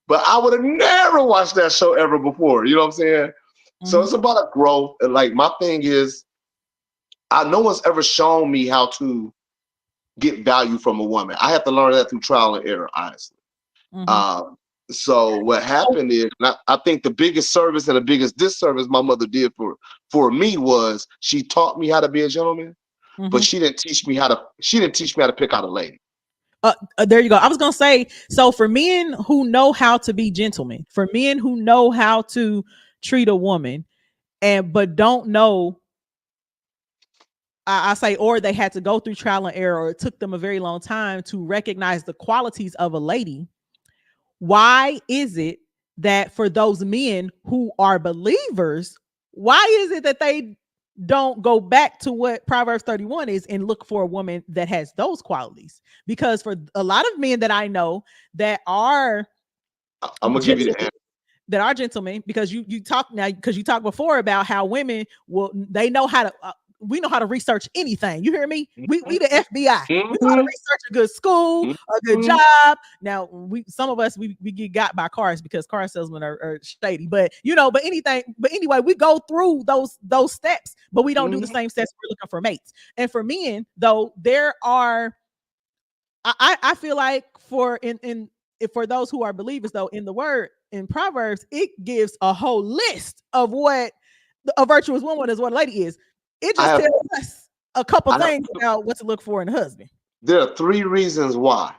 But I would have never watched that show ever before. You know what I'm saying? So it's about a growth. And, like, my thing is, no one's ever shown me how to get value from a woman. I have to learn that through trial and error, honestly. So what happened is, I think the biggest service and the biggest disservice my mother did for me was she taught me how to be a gentleman, but she didn't teach me how to pick out a lady. There you go. I was gonna say, so for men who know how to be gentlemen, for men who know how to treat a woman, but don't know, I say, or they had to go through trial and error, or it took them a very long time to recognize the qualities of a lady. Why is it that for those men who are believers, why is it that they don't go back to what Proverbs 31 is and look for a woman that has those qualities. Because for a lot of men that I know that are I'm gonna give you the answer. that are gentlemen, because you talk now, because you talked before about how women will, they know how to we know how to research anything. You hear me? We the FBI. We know how to Mhm. research a good school, a good Mhm. job. Now some of us we get got by cars because car salesmen are shady. But but anything, but anyway, we go through those steps, but we don't do the Mhm. same steps. We're looking for mates. And for men, though, there are I feel like for those who are believers, though, in the word in Proverbs, it gives a whole list of what a virtuous woman is, what a lady is. It I just have, tells us a couple I have, things about what to look for in a husband. there are 3 reasons why.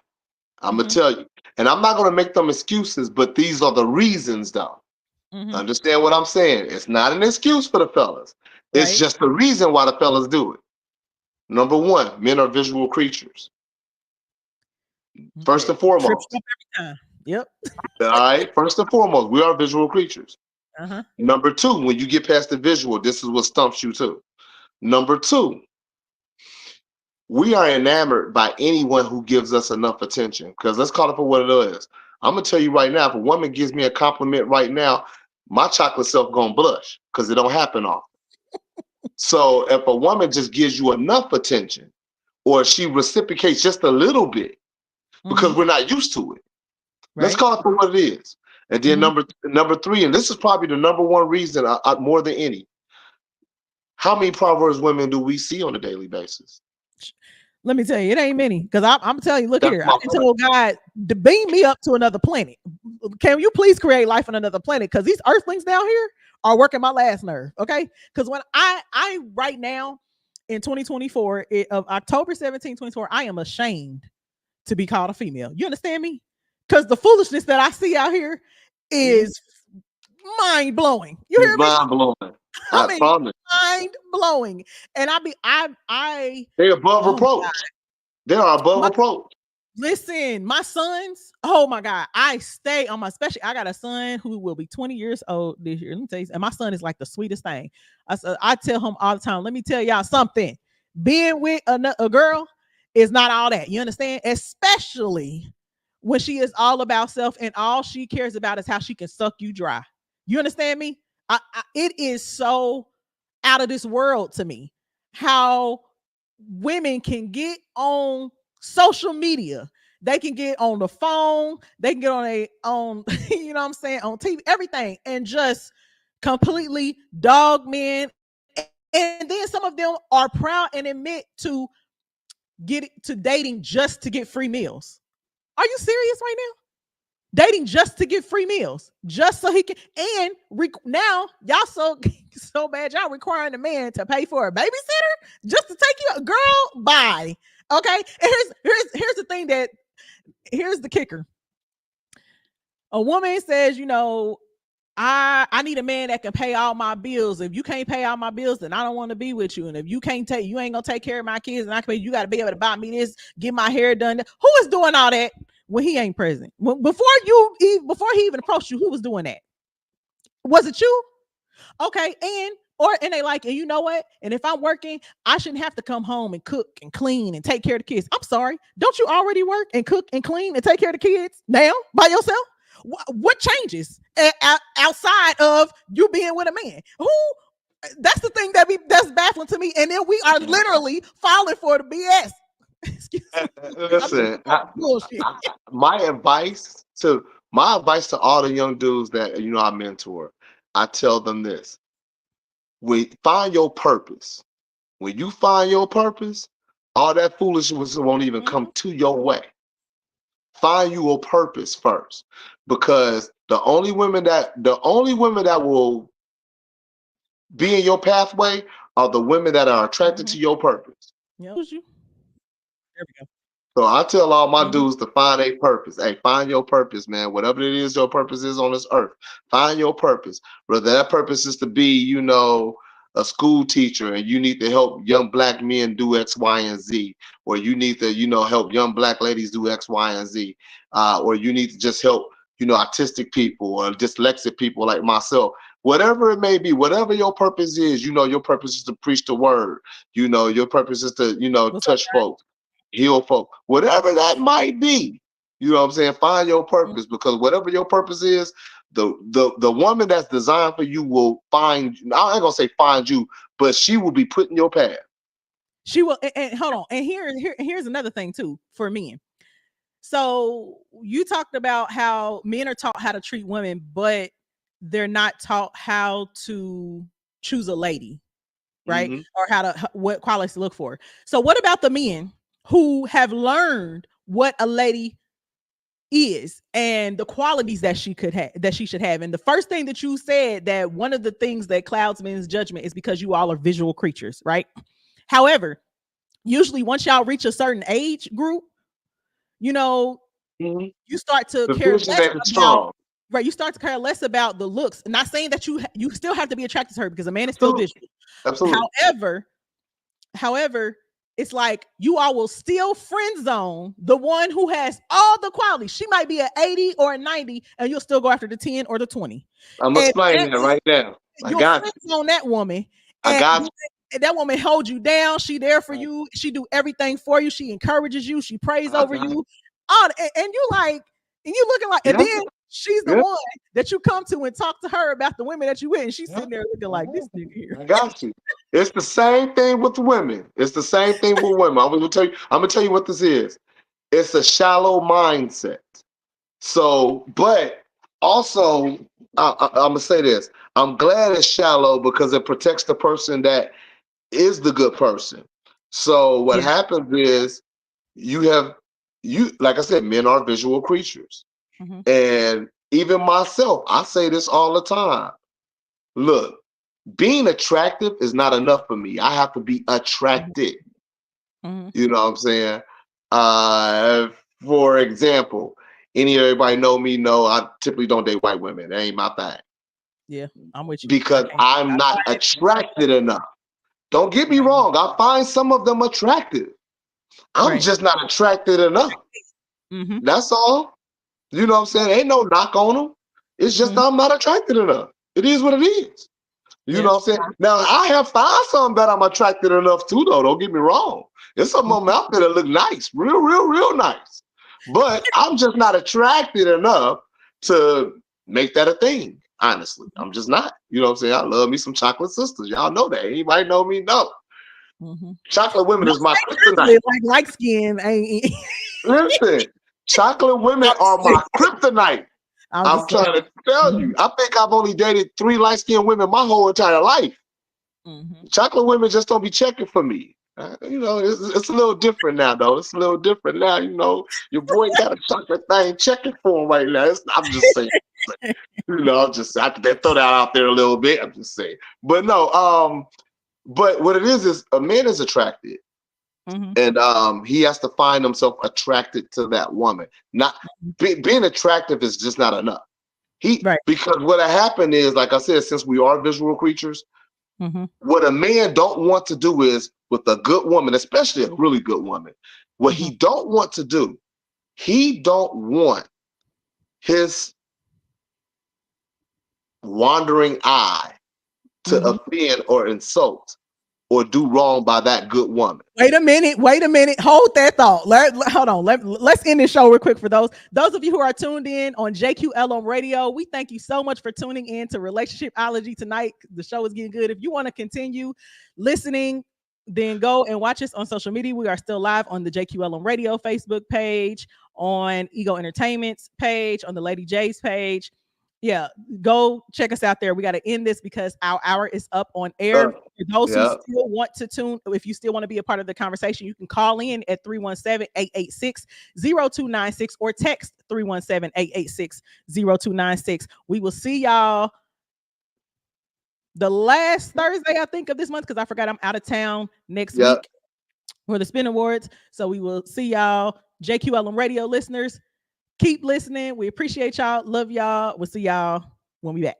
I'm gonna Mm-hmm, tell you, and I'm not gonna make them excuses, but these are the reasons, though. mm-hmm, Understand what I'm saying? It's not an excuse for the fellas. It's right. just the reason why the fellas do it. Number one, men are visual creatures. First That and trips you foremost. up every time. Yep. All right. First and foremost, we are visual creatures. Uh-huh. Number two, when you get past the visual, this is what stumps you too. Number two, we are enamored by anyone who gives us enough attention. Because let's call it for what it is. I'm gonna tell you right now, if a woman gives me a compliment right now, my chocolate self gonna blush because it don't happen often. So if a woman just gives you enough attention, or she reciprocates just a little bit, because Mm-hmm, we're not used to it. Let's right. call it for what it is. And then Mm-hmm. number three, and this is probably the number one reason, more than any. How many Proverbs women do we see on a daily basis? Let me tell you, it ain't many. Because I'm telling you, look That's here. I my can point. tell God to beam me up to another planet. Can you please create life on another planet? Because these earthlings down here are working my last nerve. Okay. Because when I right now in 2024, of October 17, 2024, I am ashamed to be called a female. You understand me? Because the foolishness that I see out here is mind blowing. You It's hear me? mind blowing. I I mean, promise. mind blowing. And I They're above oh reproach. They are above my reproach. listen, my sons, oh my God, I stay on my, especially I got a son who will be 20 years old this year. Let me tell you, and my son is like the sweetest thing. I tell him all the time, let me tell y'all something. Being with a girl is not all that. You understand? Especially when she is all about self and all she cares about is how she can suck you dry. You understand me? It is so out of this world to me how women can get on social media, they can get on the phone, they can get on a on you know what I'm saying, on TV, everything, and just completely dog men. And then some of them are proud and admit to dating just to get free meals. Are you serious right now? Dating just to get free meals, just so he can. And now y'all so bad, y'all requiring a man to pay for a babysitter just to take you. Girl, bye. Okay. And here's the thing, that here's the kicker. A woman says, I need a man that can pay all my bills. If you can't pay all my bills, then I don't want to be with you. And if you ain't gonna take care of my kids, and I can pay, you got to be able to buy me this, get my hair done. Who is doing all that when he ain't present? Before he even approached you, who was doing that? Was it you? Okay, and they like, and you know what? And if I'm working, I shouldn't have to come home and cook and clean and take care of the kids. I'm sorry. Don't you already work and cook and clean and take care of the kids now by yourself? What changes outside of you being with a man? Who? That's the thing that's baffling to me. And then we are literally falling for the BS. Excuse me. Listen, Bullshit. my advice to all the young dudes that I mentor, I tell them this: find your purpose. When you find your purpose, all that foolishness won't even come to your way. Find you a purpose first, because the only women that will be in your pathway are the women that are attracted to your purpose. Yeah, you. There we go. So I tell all my Mm-hmm. dudes to find a purpose. Hey, find your purpose, man. Whatever it is your purpose is on this earth, find your purpose. Whether that purpose is to be, a school teacher, and you need to help young black men do X, Y, and Z, or you need to, help young black ladies do X, Y, and Z, or you need to just help, autistic people or dyslexic people like myself. whatever it may be, whatever your purpose is, your purpose is to preach the word. Your purpose is to, What's up, touch folks, heal folk, whatever that might be. You know what I'm saying? Find your guys? purpose, because whatever your purpose is, the woman that's designed for you will find. I ain't gonna say find you, but she will be put in your path. She will. And hold on. And here's another thing too for men. So you talked about how men are taught how to treat women, but they're not taught how to choose a lady, right? Mm-hmm. Or what qualities to look for. So what about the men who have learned what a lady is and the qualities that she should have? And the first thing that you said, that one of the things that clouds men's judgment is because you all are visual creatures, right? However, usually once y'all reach a certain age group, Mm-hmm. you start to The care vision less ain't about, strong. right, you start to care less about the looks. Not saying that you still have to be attracted to her, because a man is still Absolutely. visual. Absolutely. However, it's like you all will still friend zone the one who has all the qualities. She might be an 80 or a 90, and you'll still go after the 10 or the 20. I'm And explaining that right now. I you'll got friend you. zone that woman, I and got that woman holds you down. She there for you. you. She do everything for you. She encourages you. She prays I over got you. And you like, and you looking like, and you. then she's the Yeah. one that you come to and talk to her about the women that you with, and she's sitting there looking like, this nigga here. I got you. It's the same thing with women. It's the same thing with women. I'm gonna tell you what this is. It's a shallow mindset. So, but also, I'm gonna say this. I'm glad it's shallow because it protects the person that is the good person. So what Yeah. happens is you like I said, men are visual creatures. Mm-hmm. And even myself, I say this all the time. Look, being attractive is not enough for me. I have to be attracted. Mm-hmm. You know what I'm saying? Uh, for example, everybody know me, know I typically don't date white women. That ain't my thing. Yeah, I'm with you. Because I'm not attracted enough. Don't get me wrong. I find some of them attractive. I'm Right. just not attracted enough. Mm-hmm. That's all. You know what I'm saying? Ain't no knock on them. It's just Mm-hmm. I'm not attracted enough. It is what it is. You Yeah. know what I'm saying? Now, I have found some that I'm attracted enough to, though. Don't get me wrong. There's some of them out there that look nice. Real, real, real nice. But I'm just not attracted enough to make that a thing. Honestly, I'm just not. You know what I'm saying? I love me some chocolate sisters. Y'all know that. Anybody know me? No. Mm-hmm. Chocolate women is my kryptonite. Like light skin ain't. Listen, chocolate women are my kryptonite. I'm I'm just saying. trying to tell you. I think I've only dated 3 light-skinned women my whole entire life. Mm-hmm. Chocolate women just don't be checking for me. It's a little different now, though. It's a little different now. Your boy got a chocolate thing checking for him right now. I'm just saying. I'm just I they throw that out there a little bit. I'm just saying. But no, but what it is a man is attracted. Mm-hmm. And he has to find himself attracted to that woman. Not being attractive is just not enough. Right. Because what happened is, like I said, since we are visual creatures, Mm-hmm. what a man don't want to do is, with a good woman, especially a really good woman, what Mm-hmm. he don't want to do, he don't want his wandering eye to Mm-hmm. offend or insult or do wrong by that good woman. Wait a minute. Hold that thought. Hold on. Let's end this show real quick for those of you who are tuned in on JQL on radio. We thank you so much for tuning in to Relationshipology tonight. The show is getting good. If you want to continue listening, then go and watch us on social media. We are still live on the JQL on radio Facebook page, on Ego Entertainment's page, on the Lady J's page. Yeah, go check us out there. We got to end this because our hour is up on air. For those who still want to tune, if you still want to be a part of the conversation, you can call in at 317-886-0296 or text 317-886-0296. We will see y'all the last Thursday, I think, of this month, because I forgot I'm out of town next week for the Spin Awards. So we will see y'all, JQL radio listeners. Keep listening. We appreciate y'all. Love y'all. We'll see y'all when we back.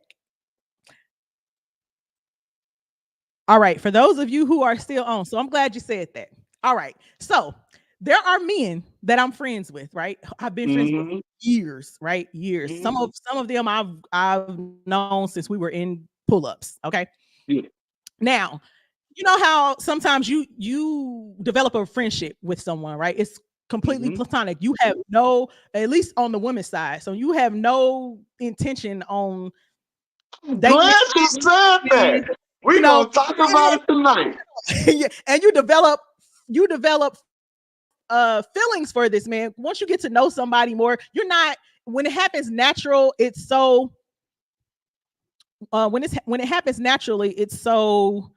All right. For those of you who are still on, so I'm glad you said that. All right. So there are men that I'm friends with, right? I've been friends with years, right? Years. Some of them I've known since we were in pull-ups. Okay. Yeah. Now, you know how sometimes you develop a friendship with someone, right? It's completely platonic. You have no, at least on the women's side, so you have no intention on dating. Glad you said that. We gonna talk about it tonight. Yeah, and you develop feelings for this man. Once you get to know somebody more, you're not, when it happens natural, it's so when it happens naturally, it's so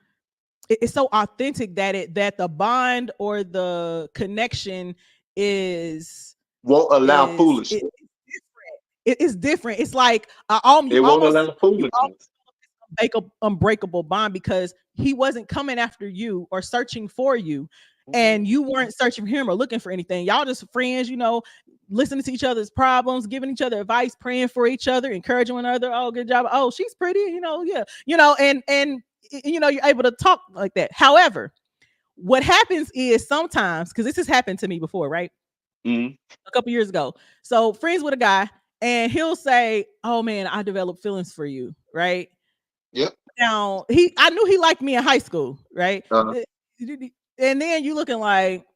authentic that the bond or the connection is Won't allow foolishness. It is different. It's like It won't allow foolishness. Make an unbreakable bond because he wasn't coming after you or searching for you, and you weren't searching for him or looking for anything. Y'all just friends, listening to each other's problems, giving each other advice, praying for each other, encouraging one another. Oh, good job. Oh, she's pretty. Yeah. And you're able to talk like that. However, what happens is sometimes, because this has happened to me before, right? A couple years ago. So friends with a guy, and he'll say, "Oh man, I developed feelings for you," right? Yep. Now I knew he liked me in high school, right? And then you looking like,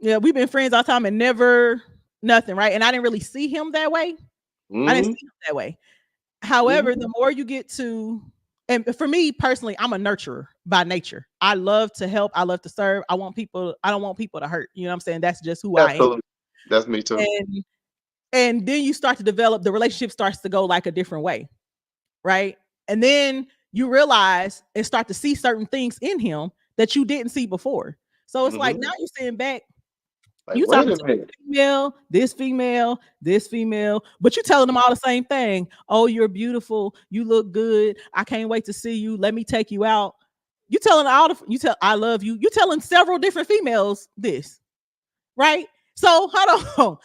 yeah, we've been friends all the time and never nothing, right? And I didn't really see him that way. I didn't see him that way. However, the more you get to, and for me personally, I'm a nurturer by nature. I love to help. I love to serve. I don't want people to hurt. You know what I'm saying? That's just who I am. That's me too. And then you start to develop, the relationship starts to go like a different way, right? And then you realize and start to see certain things in him that you didn't see before. So it's like now you're sitting back, you talking to this female, but you telling them all the same thing. Oh, you're beautiful. You look good. I can't wait to see you. Let me take you out. You telling I love you. You telling several different females this, right? So hold on.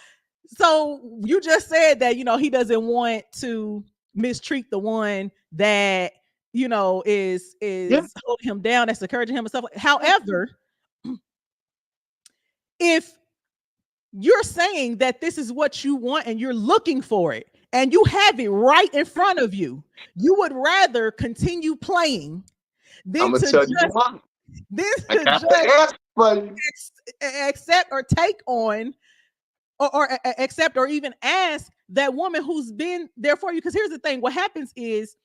So you just said that, he doesn't want to mistreat the one that, is holding him down, that's encouraging him and stuff. However, if you're saying that this is what you want and you're looking for it and you have it right in front of you, you would rather continue playing than to just accept or take on or accept or even ask that woman who's been there for you. Because here's the thing, what happens is,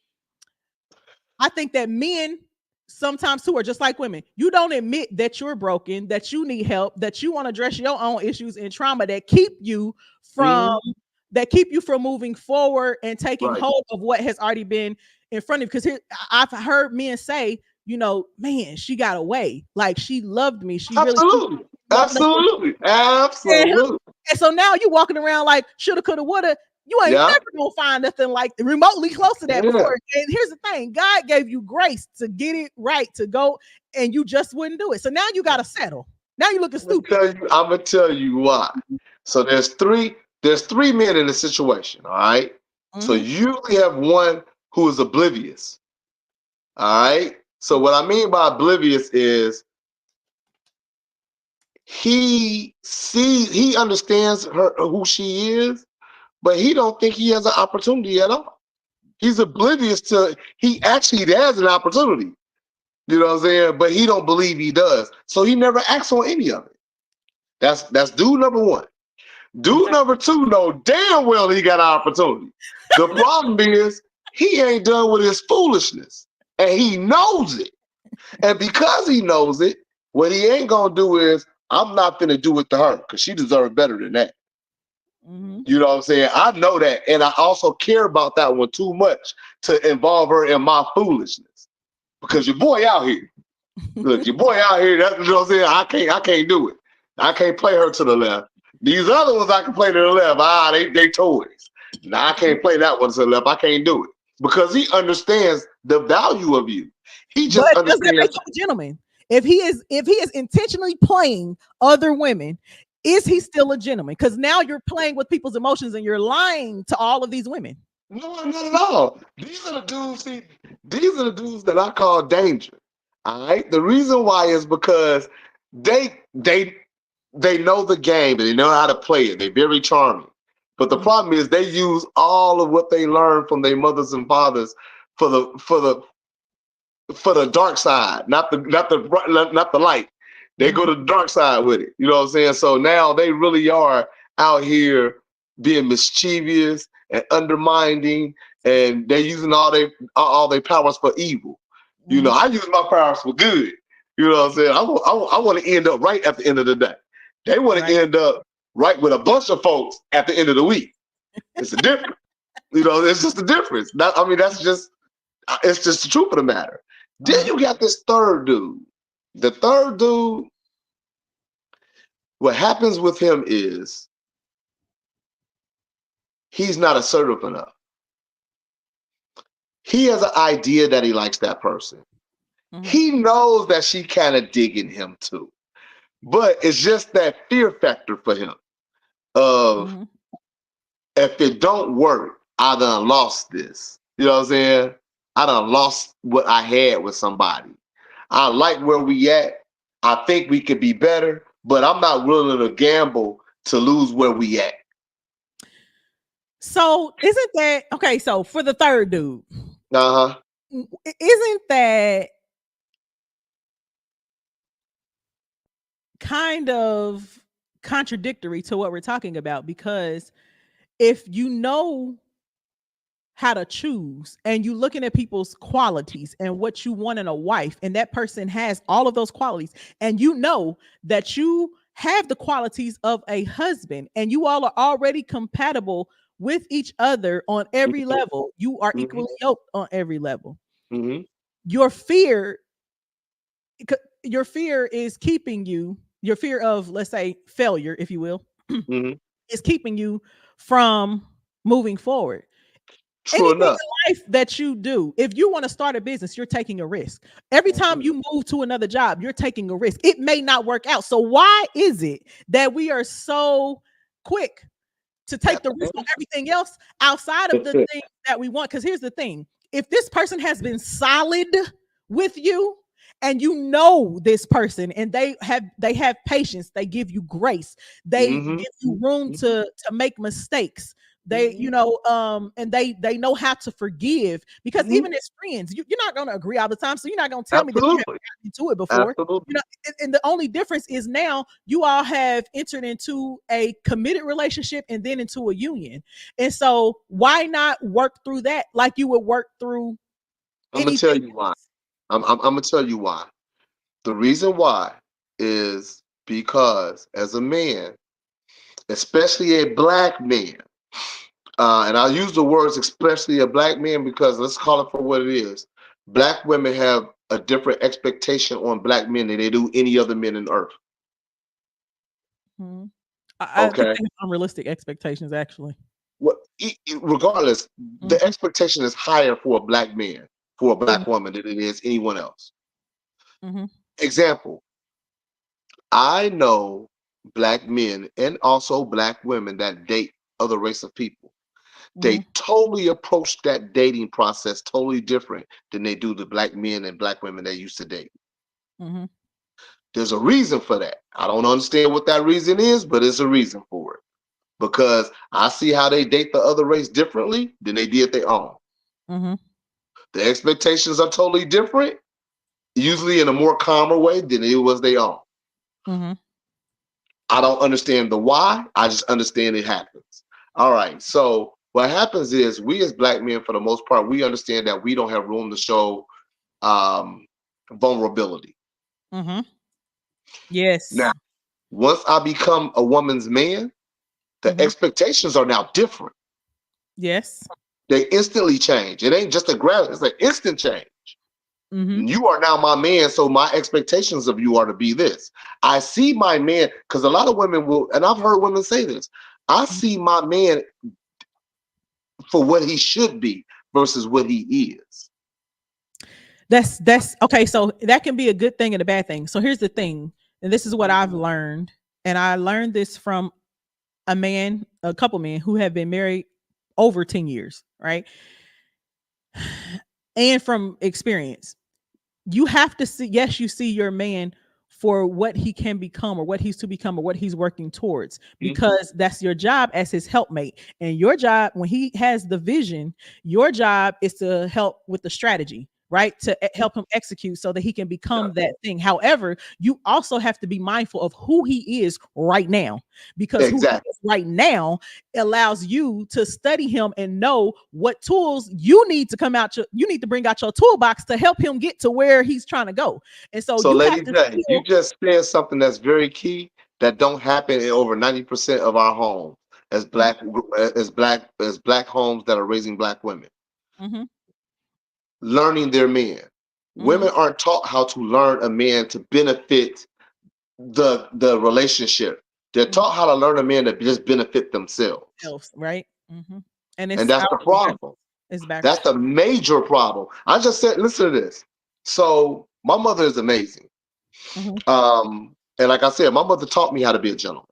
I think that men sometimes too are just like women. You don't admit that you're broken, that you need help, that you want to address your own issues and trauma that keep you from moving forward and taking hold of what has already been in front of you. Because I've heard men say, man, she got away. Like, she loved me. She absolutely. And so now you walking around like shoulda, coulda, woulda. You ain't never gonna find nothing like remotely close to that before. And here's the thing: God gave you grace to get it right, to go, and you just wouldn't do it. So now you gotta settle. Now you looking stupid. I'm gonna tell you why. So there's three men in the situation. All right. So you usually have one who is oblivious. All right. So what I mean by oblivious is he understands who she is, but he don't think he has an opportunity at all. He's oblivious to, he actually has an opportunity. You know what I'm saying? But he don't believe he does. So he never acts on any of it. That's dude number one. Dude number two know damn well he got an opportunity. The problem is he ain't done with his foolishness. And he knows it. And because he knows it, what he ain't gonna do is, I'm not gonna do it to her because she deserves better than that. You know what I'm saying? I know that. And I also care about that one too much to involve her in my foolishness. Because your boy out here. Look, your boy out here, that's, you know what I'm saying? I can't do it. I can't play her to the left. These other ones I can play to the left. They toys. Now I can't play that one to the left. I can't do it. Because he understands the value of you. He just understands. Does that make him a gentleman? If he is intentionally playing other women, is he still a gentleman? Because now you're playing with people's emotions and you're lying to all of these women. No, not at all. These are the dudes that I call danger. All right. The reason why is because they know the game and they know how to play it. They're very charming. But the problem is they use all of what they learned from their mothers and fathers for the dark side, not the light. They go to the dark side with it. You know what I'm saying? So now they really are out here being mischievous and undermining, and they're using all their powers for evil. You know, I use my powers for good. You know what I'm saying? I want to end up right at the end of the day. They want to end up right with a bunch of folks at the end of the week. It's a difference. You know, it's just a difference. It's just the truth of the matter. Then you got this third dude. The third dude, what happens with him is he's not assertive enough. He has an idea that he likes that person. He knows that she kind of digging him too. But it's just that fear factor for him of if it don't work, I done lost this. You know what I'm saying? I done lost what I had with somebody. I like where we at. I think we could be better, but I'm not willing to gamble to lose where we at. So isn't that okay? So for the third dude, isn't that kind of contradictory to what we're talking about? Because if you know how to choose and you looking at people's qualities and what you want in a wife, and that person has all of those qualities, and you know that you have the qualities of a husband, and you all are already compatible with each other on every level, you are equally yoked on every level. Your fear is keeping you, your fear of, let's say, failure, if you will, is keeping you from moving forward. Anything in life that you do, if you want to start a business, you're taking a risk. Every time you move to another job, you're taking a risk. It may not work out. So why is it that we are so quick to take the risk on everything else outside of the things that we want? Because here's the thing. If this person has been solid with you, and you know this person, and they have patience, they give you grace, they give you room to make mistakes. They, you know, and they know how to forgive, because even as friends, you're not going to agree all the time. So you're not going to tell me that you haven't gotten into it before. You know, and the only difference is now you all have entered into a committed relationship and then into a union. And so why not work through that like you would work through? I'm gonna tell you why. I'm gonna tell you why. The reason why is because as a man, especially a black man, and I'll use the words especially a black man because let's call it for what it is. Black women have a different expectation on black men than they do any other men on earth. I think they have unrealistic expectations, actually. Well, regardless, the expectation is higher for a black man, for a black woman, than it is anyone else. Example, I know black men and also black women that date other race of people. They totally approach that dating process totally different than they do the black men and black women they used to date. There's a reason for that. I don't understand what that reason is, but it's a reason for it. Because I see how they date the other race differently than they did their own. The expectations are totally different, usually in a more calmer way than it was their own. I don't understand the why. I just understand it happens. All right. So what happens is we as black men, for the most part, we understand that we don't have room to show vulnerability. Yes. Now, once I become a woman's man, the expectations are now different. Yes. They instantly change. It ain't just a grab, it's an instant change. You are now my man, so my expectations of you are to be this. I see my man, because a lot of women will, and I've heard women say this, I see my man for what he should be versus what he is. That's okay. So that can be a good thing and a bad thing. So here's the thing, and this is what I've learned, and I learned this from a couple men who have been married over 10 years, right? And from experience, you have to see, yes, you see your man for what he can become or what he's to become or what he's working towards, Mhm. because that's your job as his helpmate. And your job, when he has the vision, your job is to help with the strategy, right? To help him execute so that he can become that thing. However, you also have to be mindful of who he is right now, because who he Exactly. is right now allows you to study him and know what tools you need to come out. You need to bring out your toolbox to help him get to where he's trying to go. And so So, you have Lady to J, you feel. just said something that's very key that don't happen in over 90% of our homes as black homes that are raising black women. Mm-hmm, Learning their men. mm-hmm, Women aren't taught how to learn a man to benefit the relationship. They're mm-hmm. taught how to learn a man to just benefit themselves. Right. Mm-hmm. And And it's that's out. the problem. It's backwards. That's the major problem. I just said, listen to this. So my mother is amazing. Mm-hmm, And like I said, my mother taught me how to be a gentleman.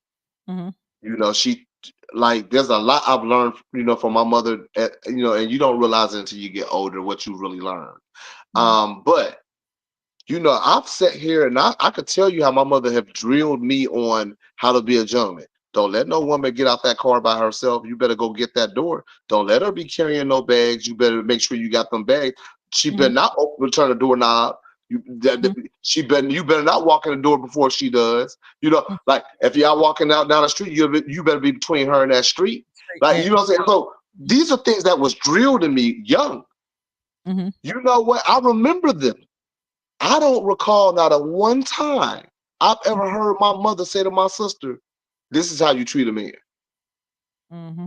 mm-hmm, She like there's a lot I've learned, from my mother, and you don't realize it until you get older what you really learn. mm-hmm, But I've sat here and I could tell you how my mother have drilled me on how to be a gentleman. Don't let no woman get out that car by herself. You better go get that door. Don't let her be carrying no bags. You better make sure you got them bags. She mm-hmm, better not turn the doorknob. mm-hmm. You better not walk in the door before she does. Like if y'all walking out down the street, you better be between her and that street. Like And, what I'm saying. So these are things that was drilled in me young. mm-hmm. You know what? I remember them. I don't recall not a one time I've ever heard my mother say to my sister, "This is how you treat a man." Mm-hmm.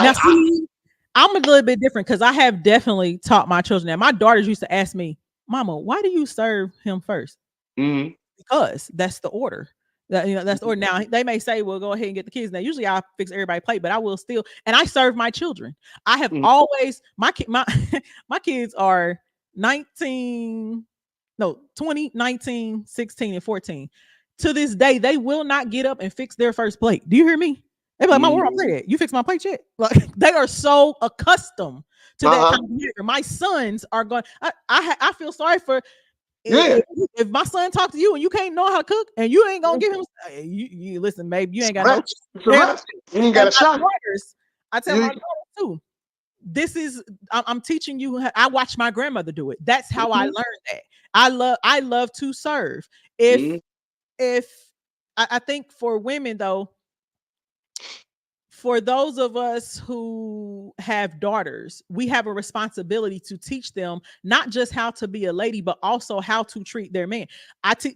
Now, I see, I'm a little bit different because I have definitely taught my children that. My daughters used to ask me, "Mama, why do you serve him first?" mhm. Because that's the order. That's the order. Now they may say, "Well, go ahead and get the kids." Now, usually I fix everybody's plate, but I will still, and I serve my children. I have Mhm. always my my kids are 19, no 20, 19, 16, and 14. To this day, they will not get up and fix their first plate. Do you hear me? They be like, "Mom, where my Mhm. plate at? You fix my plate yet?" Like they are so accustomed to that Uh-huh. kind of behavior. My sons are going. I feel sorry for Yeah. if my son talk to you and you can't know how to cook and you ain't gonna give him, you listen, babe, you It's ain't a got no wrap. It's a wrap. You ain't got and a my shot. daughters, I tell my You, daughters too, this is I'm teaching you. I watched my grandmother do it. That's how I mhm. learned that. I love to serve. If Mhm. if I think for women though, for those of us who have daughters, we have a responsibility to teach them not just how to be a lady, but also how to treat their man.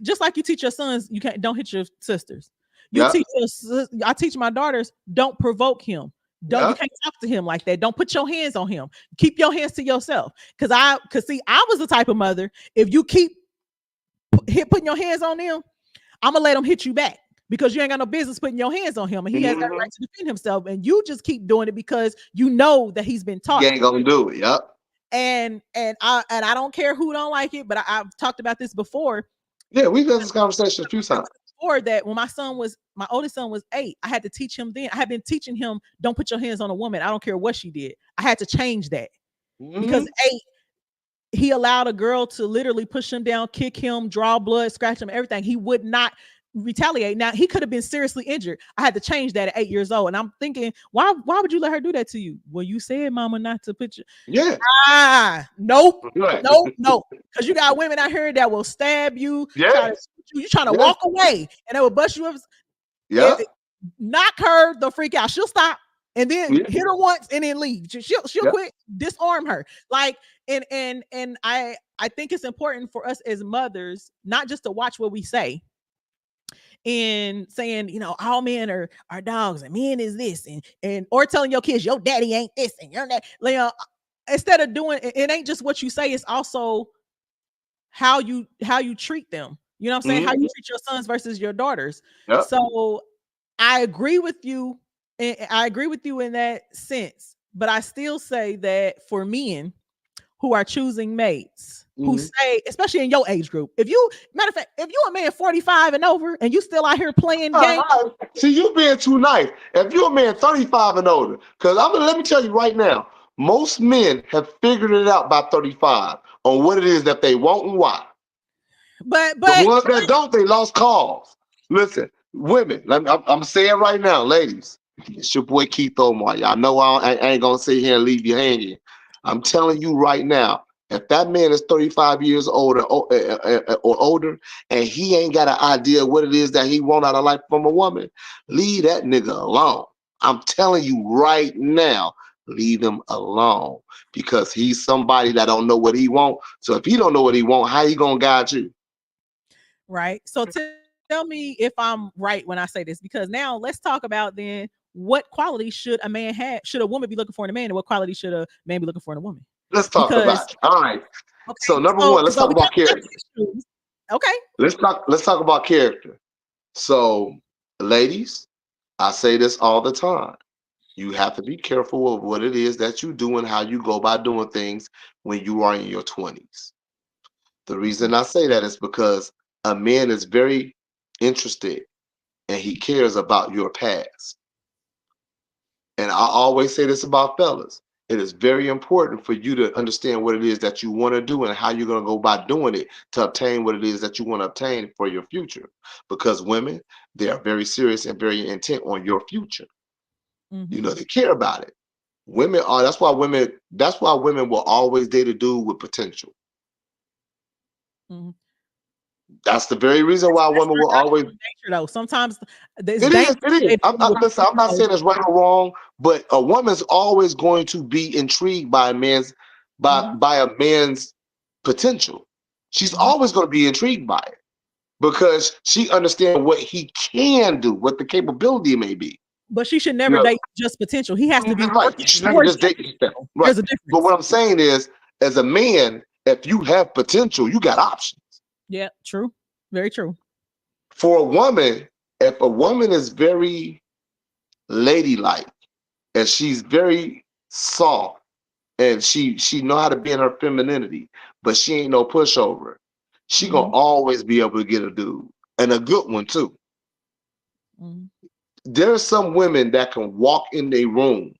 Just like you teach your sons, you can't don't hit your sisters. Yeah. I teach my daughters, don't provoke him. You Yeah. can't talk to him like that. Don't put your hands on him. Keep your hands to yourself. Cause see, I was the type of mother. If you keep putting your hands on them, I'm gonna let him hit you back because you ain't got no business putting your hands on him, and he has that Mhm. right to defend himself. And you just keep doing it because you know that he's been You taught ain't to. gonna do it. Yep. And I don't care who don't like it, but I've talked about this before. Yeah, we've had this conversation a few times. Before that, when my oldest son was 8, I had to teach him then. I had been teaching him, don't put your hands on a woman. I don't care what she did. I had to change that because Mhm. 8, he allowed a girl to literally push him down, kick him, draw blood, scratch him, everything. He would not retaliate. Now he could have been seriously injured. I had to change that at 8 years old. And I'm thinking, why would you let her do that to you? Well, you said, mama, not to put you. Yeah. Nope. Right. No. Because you got women out here that will stab you, try to Yes. shoot you, trying to Yes. walk away, and they will bust you up. Yeah. Knock her the freak out. She'll stop and then Yeah. hit her once and then leave. She'll Yeah. quit, disarm her. Like and I think it's important for us as mothers not just to watch what we say and saying, all men are dogs and men is this and or telling your kids your daddy ain't this and you're that. Instead of doing it ain't just what you say, it's also how you treat them. You know what I'm saying? How you Mhm. treat your sons versus your daughters. Yep. So I agree with you. And I agree with you in that sense. But I still say that for men who are choosing mates, who Mhm. say, especially in your age group, matter of fact, if you a man 45 and over and you still out here playing games, See, you being too nice. If you're a man 35 and older, because let me tell you right now, most men have figured it out by 35 on what it is that they want and why. But The ones that don't, they lost cause. Listen, women, I'm saying right now, ladies, it's your boy Keith Omar. Y'all know I ain't gonna sit here and leave you hanging. I'm telling you right now, if that man is 35 years old or older, and he ain't got an idea what it is that he want out of life from a woman, leave that nigga alone. I'm telling you right now, leave him alone, because he's somebody that don't know what he want. So if he don't know what he want, how he gonna guide you? right. So tell me if I'm right when I say this, because now let's talk about then what quality should a man have? Should a woman be looking for in a man, and what quality should a man be looking for in a woman? Let's talk Because about it. All right. So okay, number so one, let's but talk we about talked about character. issues. Okay. Let's talk about character. So, ladies, I say this all the time. You have to be careful of what it is that you do and how you go about doing things when you are in your 20s. The reason I say that is because a man is very interested and he cares about your past. And I always say this about fellas. It is very important for you to understand what it is that you want to do and how you're going to go about doing it to obtain what it is that you want to obtain for your future. Because women, they are very serious and very intent on your future. You know, they care about it. Women are, that's why women will always date a dude with potential. Mm-hmm. That's the very reason why That's women their will always. natural nature, though. Sometimes it's It is. dangerous It is. to date a dude with Listen, I'm not saying potential. it's right or wrong, but a woman's always going to be intrigued by a man's by a man's potential. She's always going to be intrigued by it because she understands what he can do, what the capability may be. But she should You never know, date just potential. He has to be right? working She's never towards just that dating that. potential. Right. There's a But difference. what I'm saying is, as a man, if you have potential, you got options. Yeah, true. Very true. For a woman, if a woman is very ladylike and she's very soft and she know how to be in her femininity, but she ain't no pushover, she gonna always be able to get a dude, and a good one too. There's some women that can walk in a room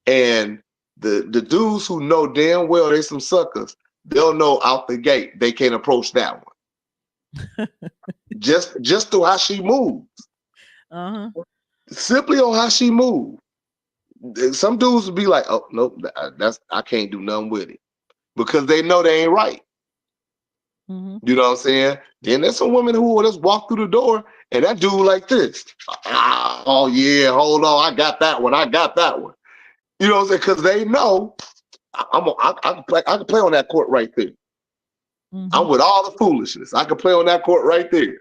and the dudes who know damn well they some suckers, they'll know out the gate they can't approach that one. just through how she moves. Simply on how she moves. Some dudes would be like, oh nope, that's I can't do nothing with it. Because they know they ain't right. You know what I'm saying? Then there's some women who will just walk through the door and that dude like this. Oh yeah, hold on, I got that one. I got that one. You know what I'm saying? Because they know I can play on that court right there. I'm with all the foolishness. I can play on that court right there.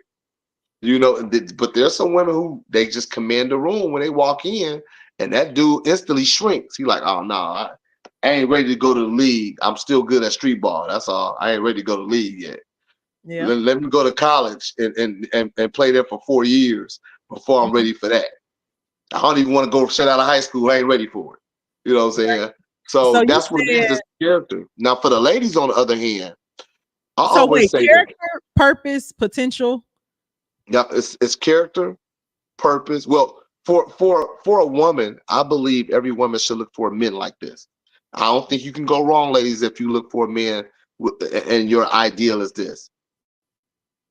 You know, but there's some women who they just command the room when they walk in, and that dude instantly shrinks. He like, oh no, I ain't ready to go to the league. I'm still good at street ball. That's all. I ain't ready to go to the league yet. Yeah. Let me go to college and play there for 4 years before I'm ready for that. I don't even want to go straight out of high school. I ain't ready for it. You know what I'm saying? So So you that's what it is. said, It's character. Now for the ladies, on the other hand, I so always wait, say this. character, purpose, potential. Yeah, it's character, purpose. Well, for a woman, I believe every woman should look for men like this. I don't think you can go wrong, ladies, if you look for a man and your ideal is this.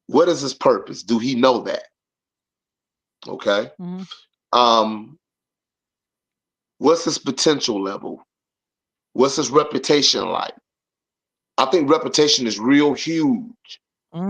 What is his purpose? Do he know that? Okay. Um, what's his potential level? What's his reputation like? I think reputation is real huge.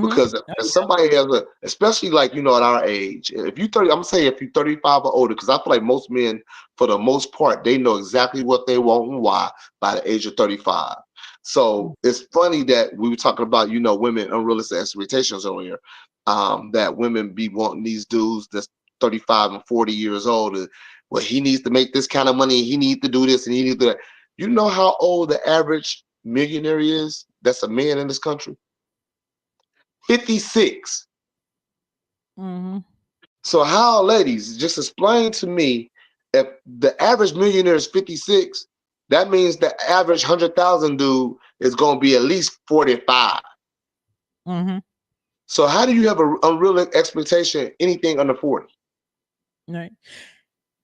Because if somebody has especially like, you know, at our age, if you 30, I'm gonna say if you're 35 or older, because I feel like most men, for the most part, they know exactly what they want and why by the age of 35. So it's funny that we were talking about, you know, women unrealistic expectations earlier, that women be wanting these dudes that's 35 and 40 years old. And, well, he needs to make this kind of money. He needs to do this and he needs to do that. You know how old the average millionaire is? That's a man in this country. 56. So how, ladies, just explain to me, if the average millionaire is 56, that means the average 100,000 dude is going to be at least 45. So how do you have a real expectation anything under 40? Right.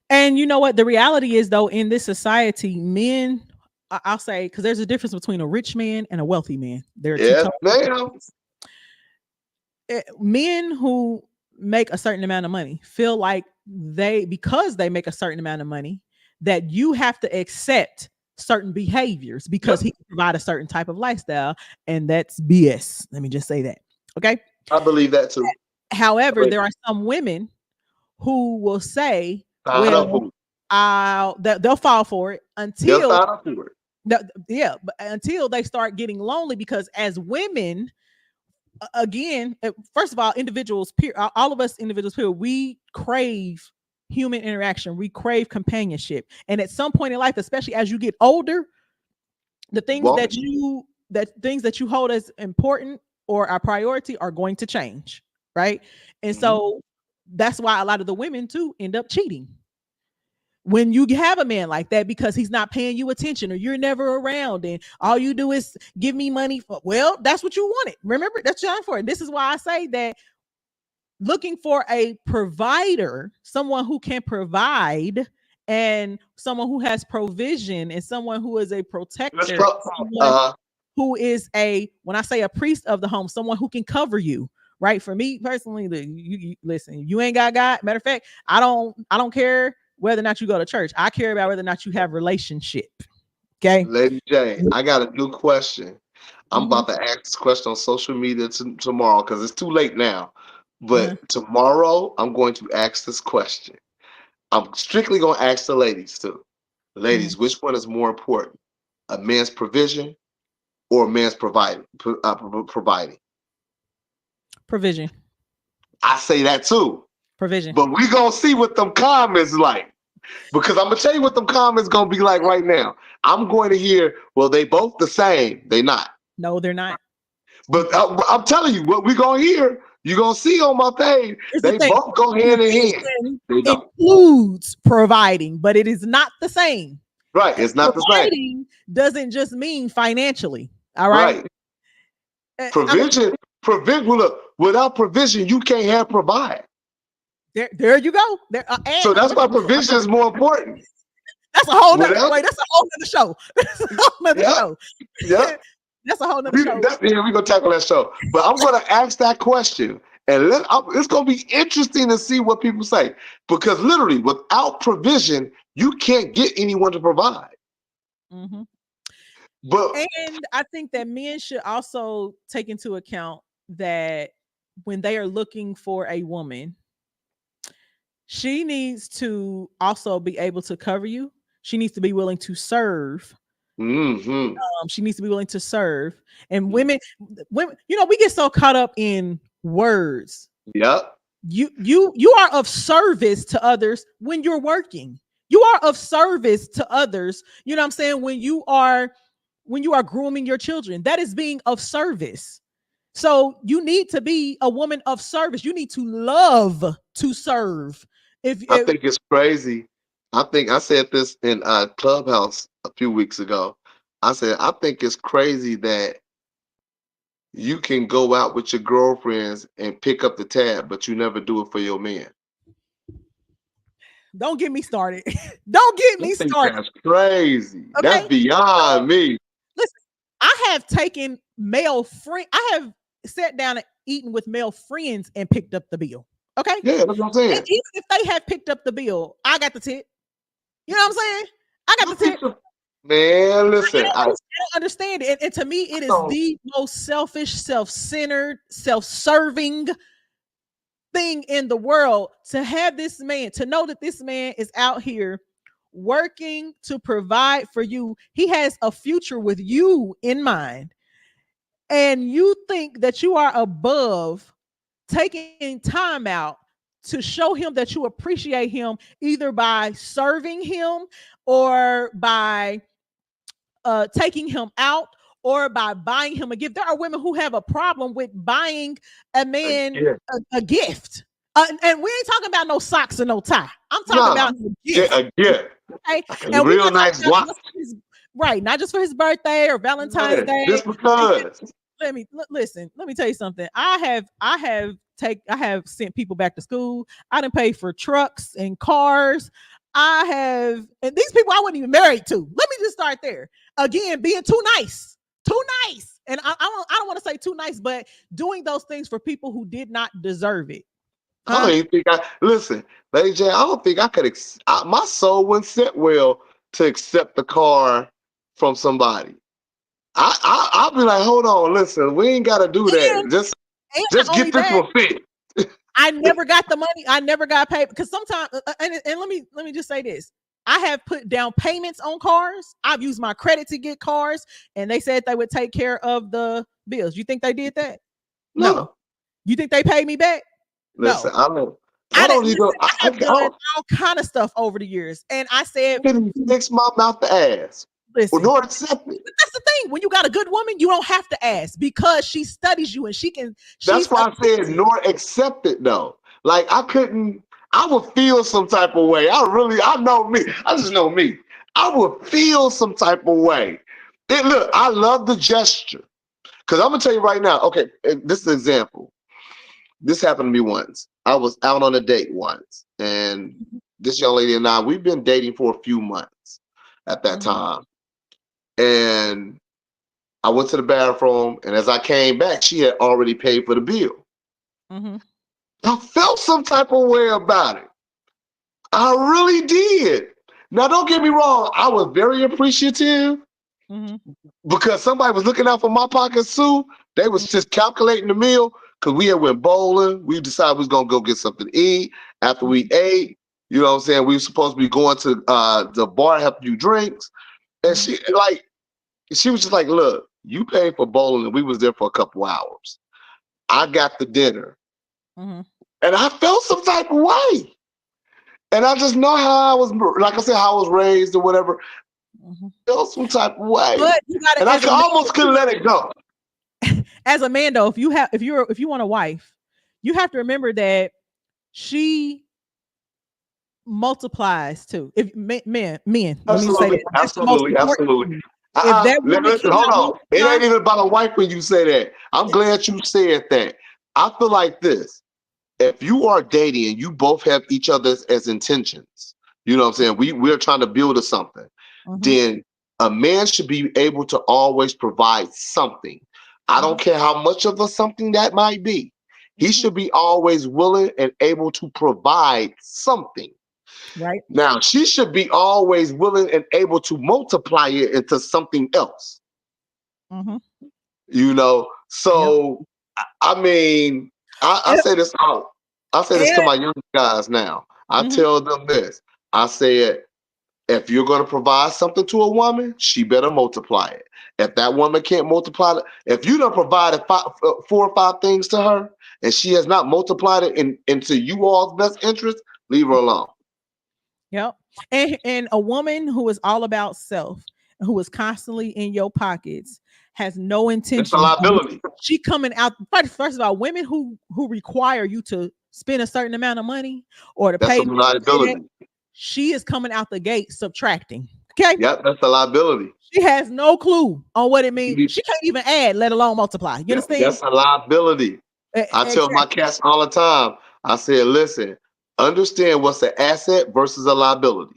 And you know what? The reality is, though, in this society, men, I'll say, because there's a difference between a rich man and a wealthy man. There are two Yes, totally different ma'am. things. men who make a certain amount of money feel like because they make a certain amount of money, that you have to accept certain behaviors because he can provide a certain type of lifestyle, and that's BS. Let me just say that. Okay. I believe that too. However, there are some women who will say, well, they'll fall for it until until they start getting lonely, because as women, again, first of all, individuals, all of us individuals here, we crave human interaction, we crave companionship, and at some point in life, especially as you get older, the things that you hold as important or a priority are going to change, right? And so that's why a lot of the women too end up cheating when you have a man like that, because he's not paying you attention, or you're never around, and all you do is give me money. Well, that's what you wanted. Remember, that's John for it. This is why I say that looking for a provider, someone who can provide, and someone who has provision, and someone who is a protector, who is when I say a priest of the home, someone who can cover you. Right. For me personally, you listen, you ain't got God. Matter of fact, I don't care whether or not you go to church. I care about whether or not you have relationship. Okay. Lady J, I got a new question. I'm about to ask this question on social media tomorrow, because it's too late now. But tomorrow I'm going to ask this question. I'm strictly going to ask the ladies too. Ladies, which one is more important? A man's provision or a man's providing? Provision. I say that too. Provision. But we gonna see what them comments like, because I'm gonna tell you what them comments gonna be like right now. I'm going to hear, well, they both the same. They not. No, they're not. But I'm telling you, what we gonna hear, you gonna see on my page. They both go hand in hand. Includes providing, but it is not the same. Right, it's not the same. Providing doesn't just mean financially. All right. Provision. Look, without provision, you can't have provide. There you go. So that's why provision is more important. That's a whole nother that's a whole nother show. That's a whole nother show. Yeah. That's a whole nother show. We're gonna tackle that show. But I'm gonna ask that question, and it's gonna be interesting to see what people say. Because literally, without provision, you can't get anyone to provide. And I think that men should also take into account that when they are looking for a woman, she needs to also be able to cover you. She needs to be willing to serve. She needs to be willing to serve. And women, we get so caught up in words. Yep. You are of service to others when you're working. You are of service to others. You know what I'm saying? When you are grooming your children, that is being of service. So you need to be a woman of service. You need to love to serve. I think it's crazy. I think I said this in Clubhouse a few weeks ago. I said, I think it's crazy that you can go out with your girlfriends and pick up the tab, but you never do it for your man. Don't get me started. Don't get me started. That's crazy. Okay? That's beyond me. Listen, I have taken male friends. I have sat down and eaten with male friends and picked up the bill. Okay. Yeah, that's what I'm saying. And even if they have picked up the bill, I got the tip. You know what I'm saying? I got the tip. Man, listen. I don't understand it. And to me, it is the most selfish, self-centered, self-serving thing in the world to have this man, to know that this man is out here working to provide for you. He has a future with you in mind. And you think that you are above taking time out to show him that you appreciate him, either by serving him or by taking him out or by buying him a gift. There are women who have a problem with buying a man a gift. And we ain't talking about no socks and no tie. I'm talking about a gift. A gift. Okay? And real nice watch. Right. Not just for his birthday or Valentine's Day. Just because. Let me tell you something. I have sent people back to school. I done paid for trucks and cars. And these people I wasn't even married to. Let me just start there. Again, being too nice. too nice. And I don't want to say too nice, but doing those things for people who did not deserve it. I don't even think listen, Lady J, I don't think I could, my soul wouldn't sit well to accept the car from somebody. I'll be like, hold on, listen, we ain't got to do that. Just get this one fit. I never got the money. I never got paid because sometimes, and let me just say this. I have put down payments on cars. I've used my credit to get cars, and they said they would take care of the bills. You think they did that? No. You think they paid me back? Listen, no. I don't even. I've done all kind of stuff over the years, and I said, fix my mouth to ass. Listen, nor accept it. That's the thing. When you got a good woman, you don't have to ask because she studies you and she can. That's why I said nor accept it though. Like I couldn't. I would feel some type of way. I know me. I just know me. I would feel some type of way. Look, I love the gesture. Because I'm going to tell you right now, okay, this is an example. This happened to me once. I was out on a date once. And this young lady and I, we've been dating for a few months at that time. And I went to the bathroom. And as I came back, she had already paid for the bill. I felt some type of way about it. I really did. Now, don't get me wrong. I was very appreciative because somebody was looking out for my pockets too. They was just calculating the meal because we had went bowling. We decided we was going to go get something to eat. After we ate, you know what I'm saying? We were supposed to be going to the bar, help you drinks. And she was just like, look, you paid for bowling and we was there for a couple hours. I got the dinner. And I felt some type of way. And I just know how I was, like I said, how I was raised or whatever. Felt some type of way. But you gotta, and I almost couldn't let it go. As a man, though, if you want a wife, you have to remember that she multiplies too. If men, absolutely. If that woman listen, hold on. It ain't even about a wife when you say that. I'm glad you said that. I feel like this. If you are dating and you both have each other's as intentions, you know what I'm saying? We're trying to build something. Then a man should be able to always provide something. I don't care how much of a something that might be. He should be always willing and able to provide something. Right. Now, she should be always willing and able to multiply it into something else. You know, so I mean, I say this out. I say this to my young guys now. I tell them this. I said, if you're going to provide something to a woman, she better multiply it. If that woman can't multiply it, if you don't provide 4 or 5 things to her and she has not multiplied it into you all's best interest, leave her alone. Yep. And a woman who is all about self, who is constantly in your pockets, has no intention. It's a liability. She coming out. First of all, women who require you to spend a certain amount of money or to pay. That's a liability. She is coming out the gate subtracting. Okay. Yep, that's a liability. She has no clue on what it means. She can't even add, let alone multiply. You understand? That's a liability. I tell my cats all the time. I said, listen, understand what's an asset versus a liability.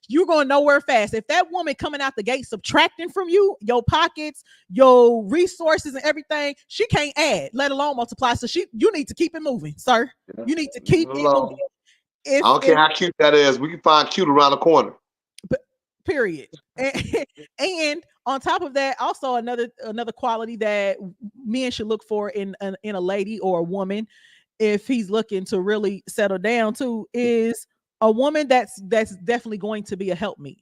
You're going nowhere fast. If that woman coming out the gate subtracting from you, your pockets, your resources and everything, she can't add, let alone multiply. So you need to keep it moving, sir. You need to keep it moving. I don't care how cute that is. We can find cute around the corner. Period. And on top of that, also another quality that men should look for in a lady or a woman, if he's looking to really settle down too, is a woman that's definitely going to be a helpmeet.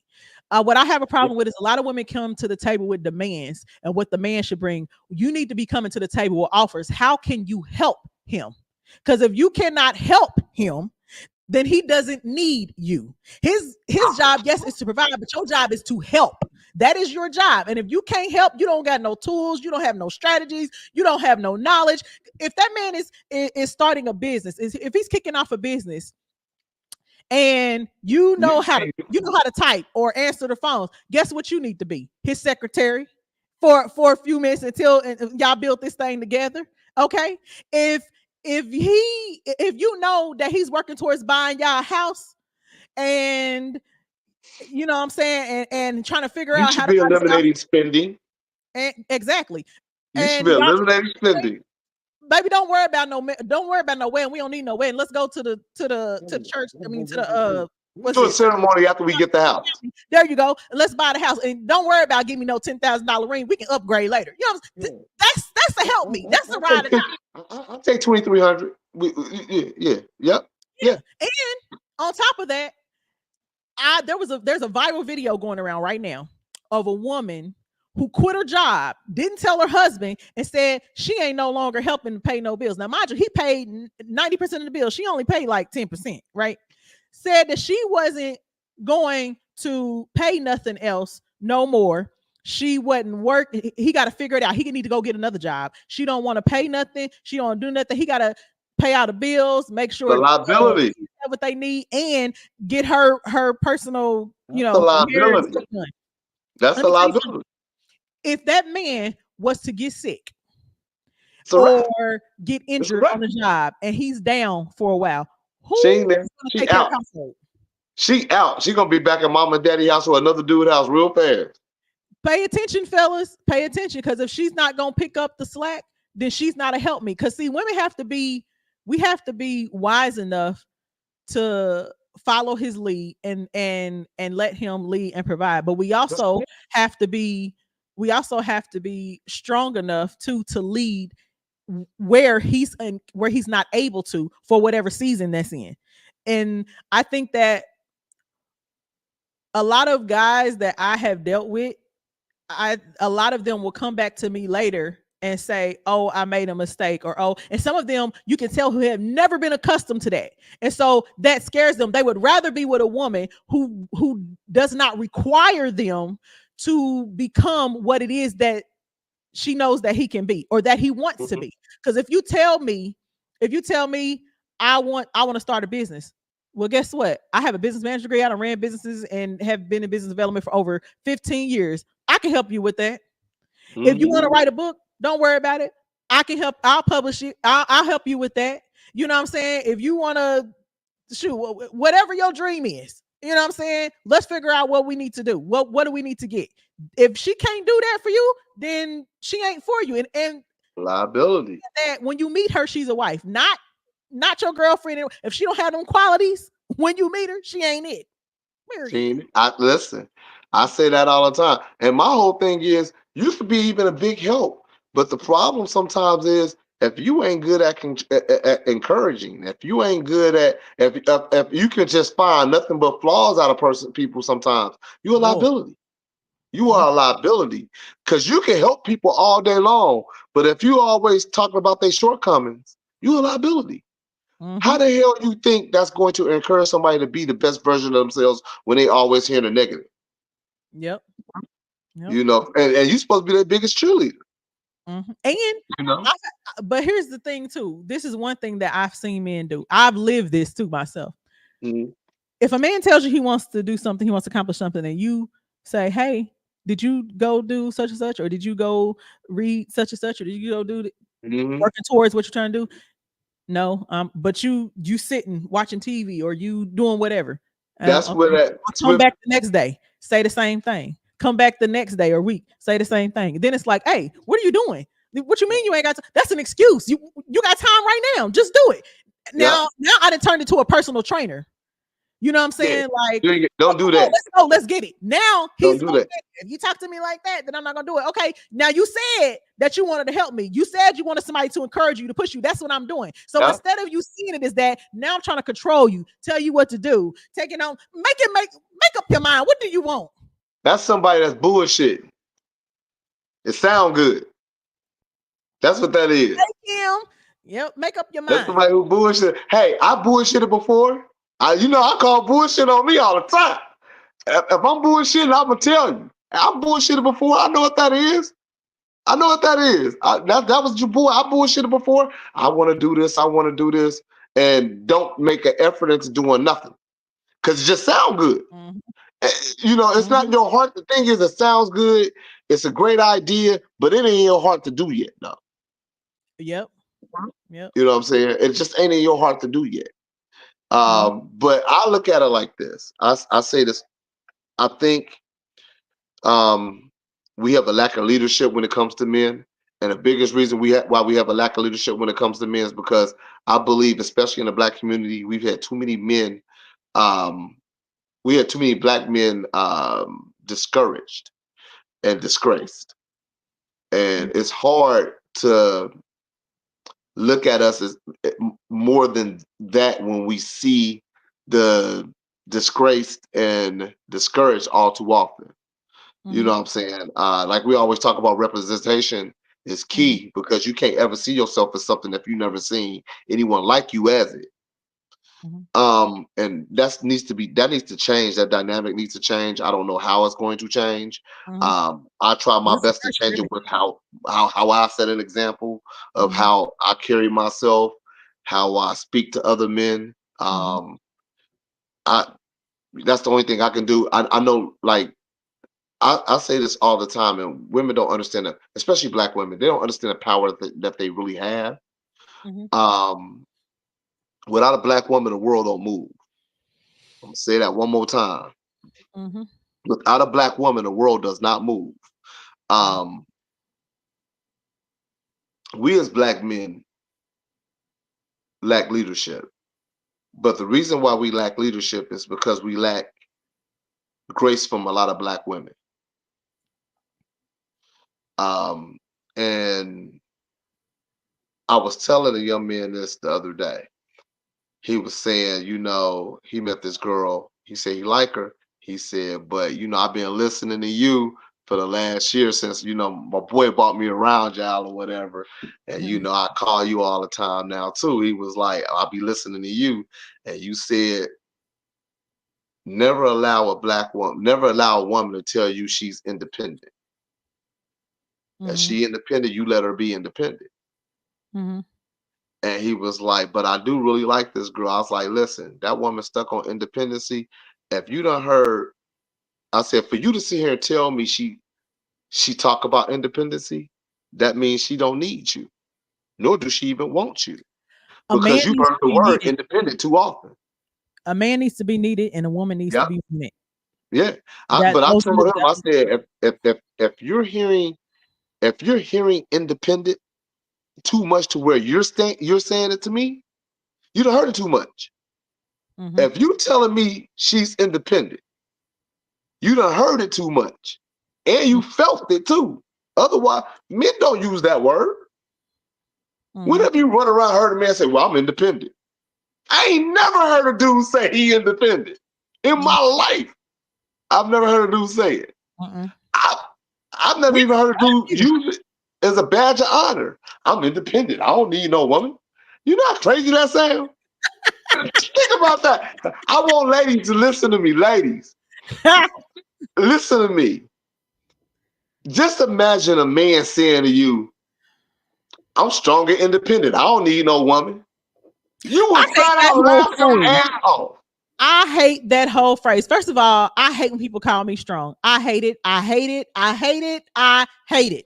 What I have a problem with is a lot of women come to the table with demands and what the man should bring. You need to be coming to the table with offers. How can you help him? Because if you cannot help him, then he doesn't need you. His job, yes, is to provide, but your job is to help. That is your job. And if you can't help, you don't got no tools, you don't have no strategies, you don't have no knowledge. If that man is starting a business, if he's kicking off a business, and you know how to type or answer the phones, guess what you need to be? His secretary for a few minutes until y'all build this thing together. Okay. If you know that he's working towards buying y'all a house and you know what I'm saying, and trying to figure out how to be eliminating spending. And exactly. You should And be y'all, eliminating spending. baby, don't worry about no wedding. We don't need no wedding. Let's go to the church. I mean, to the what's Do a it? ceremony after we get the house. There you go. And let's buy the house. And don't worry about giving me no $10,000 ring. We can upgrade later. You know what I'm saying? That's to help me. That's the ride or die. I'll take 2,300. Yep. Yeah. And on top of that, there's a viral video going around right now of a woman who quit her job, didn't tell her husband, and said she ain't no longer helping to pay no bills. Now, mind you, he paid 90% of the bills. She only paid like 10%, right? Said that she wasn't going to pay nothing else no more. She wouldn't work. He got to figure it out. He need to go get another job. She don't want to pay nothing. She don't do nothing. He got to pay out the bills, make sure the liability, have what they need, and get her personal, the liability. That's the liability. If that man was to get sick or get injured on the job and he's down for a while, who's going to take care of the household? She out. She gonna be back at mom and daddy house or another dude house real fast. Pay attention, fellas. Pay attention, because if she's not gonna pick up the slack, then she's not a help me. Because see, women have to be wise enough to follow his lead and let him lead and provide. But we also have to be strong enough to lead where he's not able to, for whatever season that's in. And I think that a lot of guys that I have dealt with, a lot of them will come back to me later and say, oh, I made a mistake, or oh, and some of them you can tell who have never been accustomed to that. And so that scares them. They would rather be with a woman who does not require them to become what it is that she knows that he can be, or that he wants to be. Because if you tell me I want to start a business, well, guess what? I have a business management degree. I done ran businesses and have been in business development for over 15 years. I can help you with that. If you want to write a book, don't worry about it. I can help. I'll publish it. I'll help you with that. You know what I'm saying? If you want to shoot, whatever your dream is, you know what I'm saying? Let's figure out what we need to do. What do we need to get? If she can't do that for you, then she ain't for you. And liability. That when you meet her, she's a wife, not your girlfriend. If she don't have them qualities, when you meet her, she ain't it. Listen, I say that all the time. And my whole thing is, you could be even a big help. But the problem sometimes is, if you ain't good at encouraging, if you ain't good at, if you can just find nothing but flaws out of people sometimes, you're a liability. You are a liability, because you can help people all day long. But if you always talking about their shortcomings, you're a liability. How the hell you think that's going to encourage somebody to be the best version of themselves when they always hear the negative? Yep. You know, and you're supposed to be their biggest cheerleader. And you know, but here's the thing too. This is one thing that I've seen men do. I've lived this too myself. If a man tells you he wants to do something, he wants to accomplish something, and you say, "Hey, did you go do such and such, or did you go read such and such, or did you go do working towards what you're trying to do?" No, but you sitting watching TV, or you doing whatever. That's where that. Come back the next day, say the same thing. Come back the next day or week, say the same thing. Then it's like, hey, what are you doing? What you mean you ain't got time? That's an excuse. You got time right now. Just do it. Now I done turned into a personal trainer. You know what I'm saying? Like, don't do that. Let's go. Let's get it. Now he's do that. If you talk to me like that, then I'm not gonna do it. Okay. Now you said that you wanted to help me. You said you wanted somebody to encourage you, to push you. That's what I'm doing. So instead of you seeing it as that, now I'm trying to control you, tell you what to do, take it on, make up your mind. What do you want? That's somebody that's bullshit. It sound good. That's what that is. Yep. Make up your mind. That's somebody who bullshit. Hey, I bullshitted before. I call bullshit on me all the time. If I'm bullshitting, I'm gonna tell you. I'm bullshitted before. I know what that is. That was your boy. I bullshitted before. I want to do this. I want to do this, and don't make an effort into doing nothing, because it just sound good. You know, it's not in your heart. The thing is, it sounds good. It's a great idea, but it ain't in your heart to do yet, though. Yep. You know what I'm saying? It just ain't in your heart to do yet. But I look at it like this. I say this. I think we have a lack of leadership when it comes to men. And the biggest reason why we have a lack of leadership when it comes to men is because I believe, especially in the Black community, we've had too many men. We had too many Black men discouraged and disgraced, and it's hard to look at us as more than that when we see the disgraced and discouraged all too often. You know what I'm saying? Like we always talk about, representation is key, because you can't ever see yourself as something if you've never seen anyone like you as it. And that needs to change. That dynamic needs to change. I don't know how it's going to change. I try my best to change it with how I set an example of how I carry myself, how I speak to other men. That's the only thing I can do. I know, like, I say this all the time, and women don't understand it, especially Black women. They don't understand the power that they really have. Without a Black woman, the world don't move. I'm gonna say that one more time. Without a Black woman, the world does not move. We as Black men lack leadership. But the reason why we lack leadership is because we lack grace from a lot of Black women. And I was telling a young man this the other day. He was saying, he met this girl. He said he liked her. He said, but, I've been listening to you for the last year since, my boy brought me around y'all or whatever. And, I call you all the time now too. He was like, I'll be listening to you. And you said, never allow a woman to tell you she's independent. If she independent, you let her be independent. And he was like, but I do really like this girl. I was like, listen, that woman stuck on independency. If you done heard, I said, for you to sit here and tell me she talk about independency, that means she don't need you, nor does she even want you, because you heard the word independent too often. A man needs to be needed, and a woman needs to be met. Yeah, but I told him, I said, if you're hearing independent too much to where you're saying it to me, you done heard it too much. If you telling me she's independent, you done heard it too much, and you felt it too. Otherwise, men don't use that word. Whenever you run around, heard a man say, well, I'm independent. I ain't never heard a dude say he independent in my life. I've never heard a dude say it. I've never even heard a dude use it as a badge of honor. I'm independent. I don't need no woman. You know how crazy that sounds? Think about that. I want ladies to listen to me. Ladies, listen to me. Just imagine a man saying to you, I'm strong and independent. I don't need no woman. You would flat out laugh your ass off. I hate that whole phrase. First of all, I hate when people call me strong. I hate it. I hate it. I hate it. I hate it.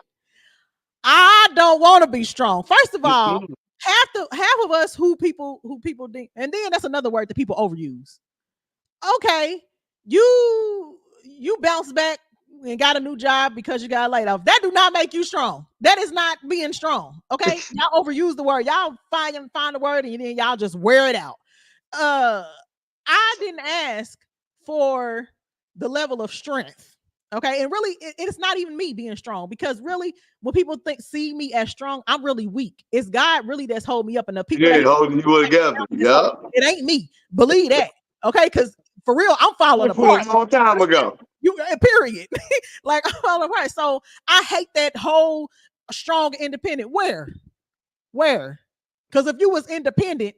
I don't want to be strong. First of all, half of us who people think, and then that's another word that people overuse. Okay, you bounce back and got a new job because you got laid off. That do not make you strong. That is not being strong. Okay, y'all overuse the word. Y'all find the word and then y'all just wear it out. I didn't ask for the level of strength. Okay, and really, it's not even me being strong, because really, when people see me as strong, I'm really weak. It's God really that's holding me up, and the people holding you together. Yeah, it ain't me. Believe that. Okay, because for real, I'm falling apart. A long time ago. Period. Like, I'm falling apart. So I hate that whole strong independent. Where? Because if you was independent,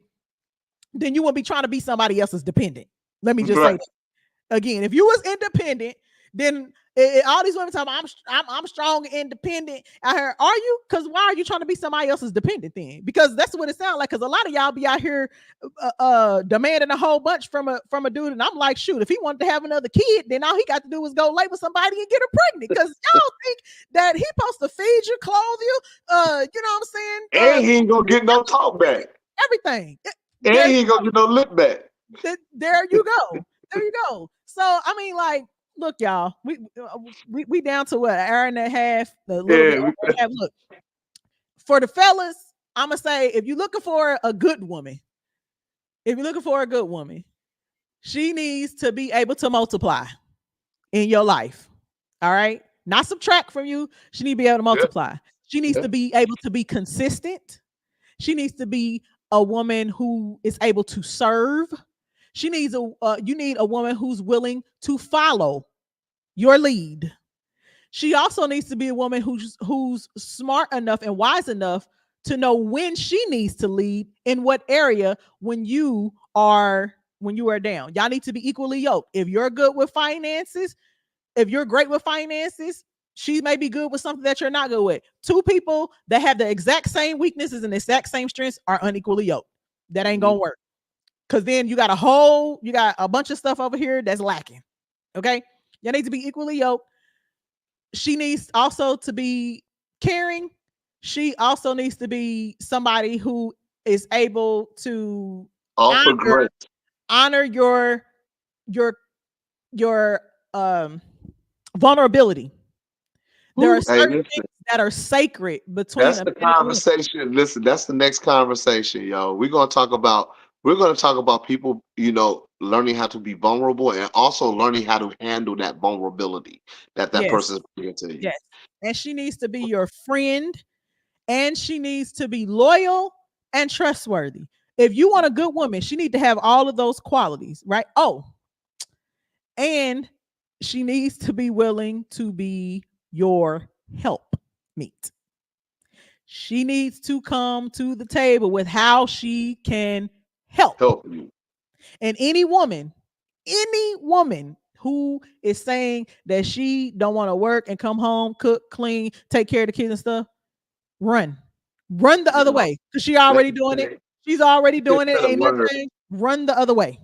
then you wouldn't be trying to be somebody else's dependent. Let me just say that. Again, if you was independent, then all these women talking, I'm strong and independent. I heard, are you? Because why are you trying to be somebody else's dependent then? Because that's what it sounds like. Because a lot of y'all be out here demanding a whole bunch from a dude, and I'm like, shoot, if he wanted to have another kid, then all he got to do is go lay with somebody and get her pregnant. Because y'all think that he supposed to feed you, clothe you, you know what I'm saying? And he ain't gonna get no talk back. Everything. And he ain't gonna get no lip back. There you go. There you go. So I mean, like, look, y'all, we down to what, an hour and a half, a little bit Yeah, over a half. Look, for the fellas, I'm gonna say if you're looking for a good woman, if you're looking for a good woman, she needs to be able to multiply in your life. All right. Not subtract from you. She needs to be able to yeah, multiply. She needs yeah. to be able to be consistent. She needs to be a woman who is able to serve. She needs you need a woman who's willing to follow your lead. She also needs to be a woman who's smart enough and wise enough to know when she needs to lead in what area when you are down. Y'all need to be equally yoked. If you're good with finances, if you're great with finances, she may be good with something that you're not good with. Two people that have the exact same weaknesses and the exact same strengths are unequally yoked. That ain't gonna work. Cause then you got a bunch of stuff over here that's lacking. Okay. You need to be equally yoked. She needs also to be caring. She also needs to be somebody who is able to Offer honor grace. honor your your vulnerability. There are Woo. Hey, certain listen. things that are sacred between That's a the man and a woman. conversation. Listen, that's the next conversation, yo. We're gonna talk about people, learning how to be vulnerable and also learning how to handle that vulnerability that Yes, person is bringing to you. yes. And she needs to be your friend, and she needs to be loyal and trustworthy. If you want a good woman, she need to have all of those qualities, right? Oh, and she needs to be willing to be your help meet. She needs to come to the table with how she can help. Help you. And any woman who is saying that she don't want to work and come home, cook, clean, take care of the kids and stuff, run. Run the other Yeah. way. Because she Let already me doing it. say, She's already you just doing it. said a Ain't nothing word. changed. Run the other way.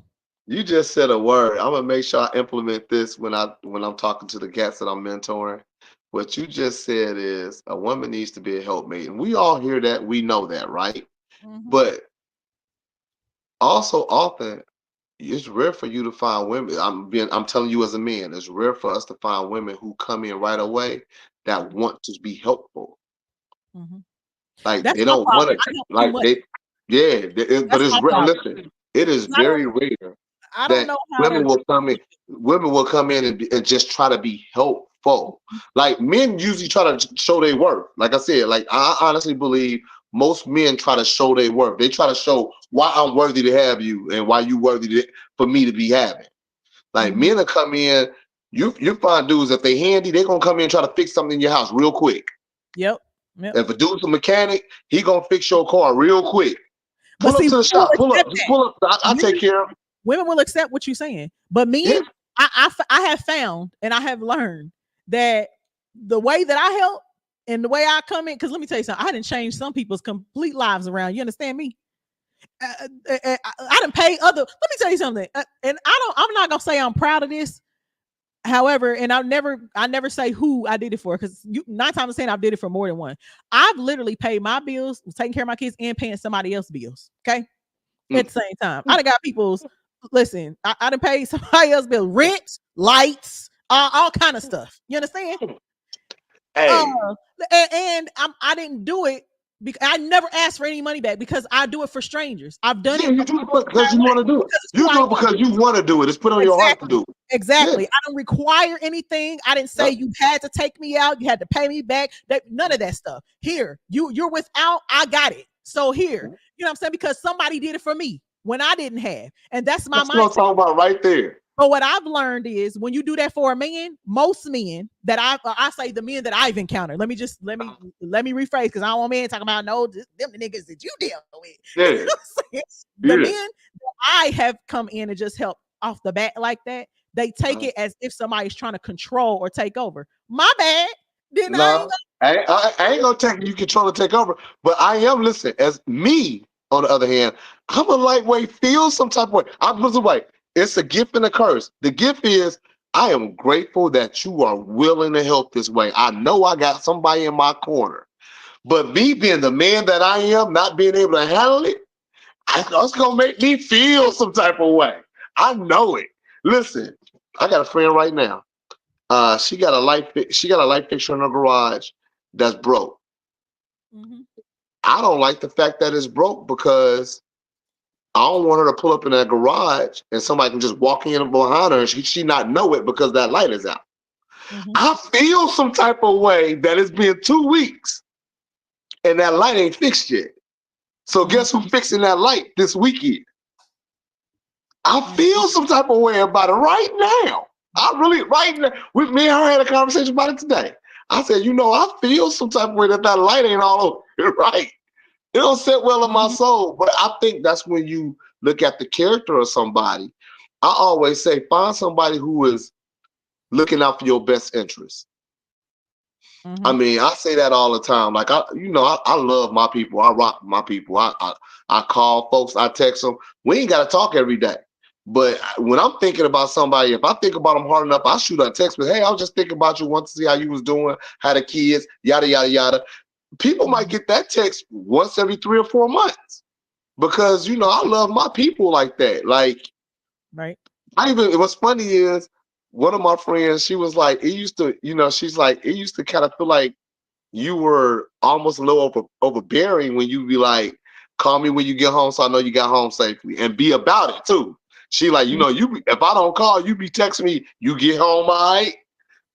You just said a word. I'm gonna make sure I implement this when I'm talking to the cats that I'm mentoring. What you just said is a woman needs to be a helpmate, and we all hear that. We know that, right? Mhm. But also often it's rare for you to find women. I'm telling you as a man, it's rare for us to find women who come in right away that want to be helpful. Mhm. Like That's they my don't want problem. to. I help too Like much. they, yeah. But That's it's my rare. problem. Listen, it is 'Cause very rare I don't that know how to. women will come in. Women will come in and just try to be helpful. Like men usually try to show their worth. Like I said, like I honestly believe most men try to show their worth. They try to show why I'm worthy to have you and why you worthy for me to be having. Like Mhm. men will come in. You find dudes if they handy, they gonna come in and try to fix something in your house real quick. Yep. Yep. If a dude's a mechanic, he gonna fix your car real quick. But Pull up see, to the women will shop. Pull up. accept Just that. pull up. I take Men, care of it. women will accept what you're saying. But Yeah. men, I have found and I have learned that the way that I help and the way I come in, because let me tell you something, I didn't change some people's complete lives around. You understand me? I didn't pay other. Let me tell you something, and I'm not gonna say I'm proud of this. However, and I never say who I did it for, because 9 times out of 10 I did it for more than one. I've literally paid my bills, taking care of my kids, and paying somebody else's bills. Okay, at Mm. the same time, I done got people's. Listen, I done paid somebody else's bill, rent, lights, all kind of stuff. You understand? Uh, Hey, and I didn't do it because I never asked for any money back, because I do it for strangers. I've done yeah, it you do it because you want to do it. because it's who You I do am. it because you want to do it. It's put on your heart to Exactly. do it. Yeah. Exactly. I don't require anything. I didn't say Yep. you had to take me out. You had to pay me back. None of that stuff. Here, you're without. I got it. So here, you know what I'm saying? Because somebody did it for me when I didn't have, and that's my That's what I'm mindset. talking about right there. But what I've learned is when you do that for a man, most men that I say the men that I've encountered. Let me rephrase, because I don't want men talking about no them the niggas that you deal with. You know Yeah. what I'm saying? The Yeah. men that I have come in and just help off the bat like that, they take it as if somebody's trying to control or take over. My bad. Then I ain't No, I ain't gonna take you control to take over, but I am listen. As me, on the other hand, I'm a lightweight. Feel some type of way. I'm the way. It's a gift and a curse. The gift is I am grateful that you are willing to help this way. I know I got somebody in my corner, but me being the man that I am, not being able to handle it, it's gonna make me feel some type of way. I know it. Listen, I got a friend right now. She got a light fixture in her garage that's broke. Mhm. I don't like the fact that it's broke because I don't want her to pull up in that garage and somebody can just walk in behind her and she not know it because that light is out. Mhm. I feel some type of way that it's been 2 weeks and that light ain't fixed yet. So Mhm. guess who's fixing that light this weekend? I Mhm. feel some type of way about it right now. I really, right now, with me and her had a conversation about it today. I said, I feel some type of way that light ain't all over, right? It don't sit well in my Mhm. soul, but I think that's when you look at the character of somebody. I always say, find somebody who is looking out for your best interest. I Mhm. mean, I say that all the time. Like I love my people. I rock my people. I call folks. I text them. We ain't got to talk every day. But when I'm thinking about somebody, if I think about them hard enough, I shoot a text with, "Hey, I was just thinking about you. Want to see how you was doing, how the kids, yada yada yada." People might Mhm. get that text once every 3 or 4 months because I love my people like that. Like Right. what's funny is one of my friends, she was like, it used to, she's like, it used to kind of feel like you were almost a little overbearing when you be like, call me when you get home so I know you got home safely and be about it too. She like, Mhm. if I don't call, you be texting me, you get home, all right?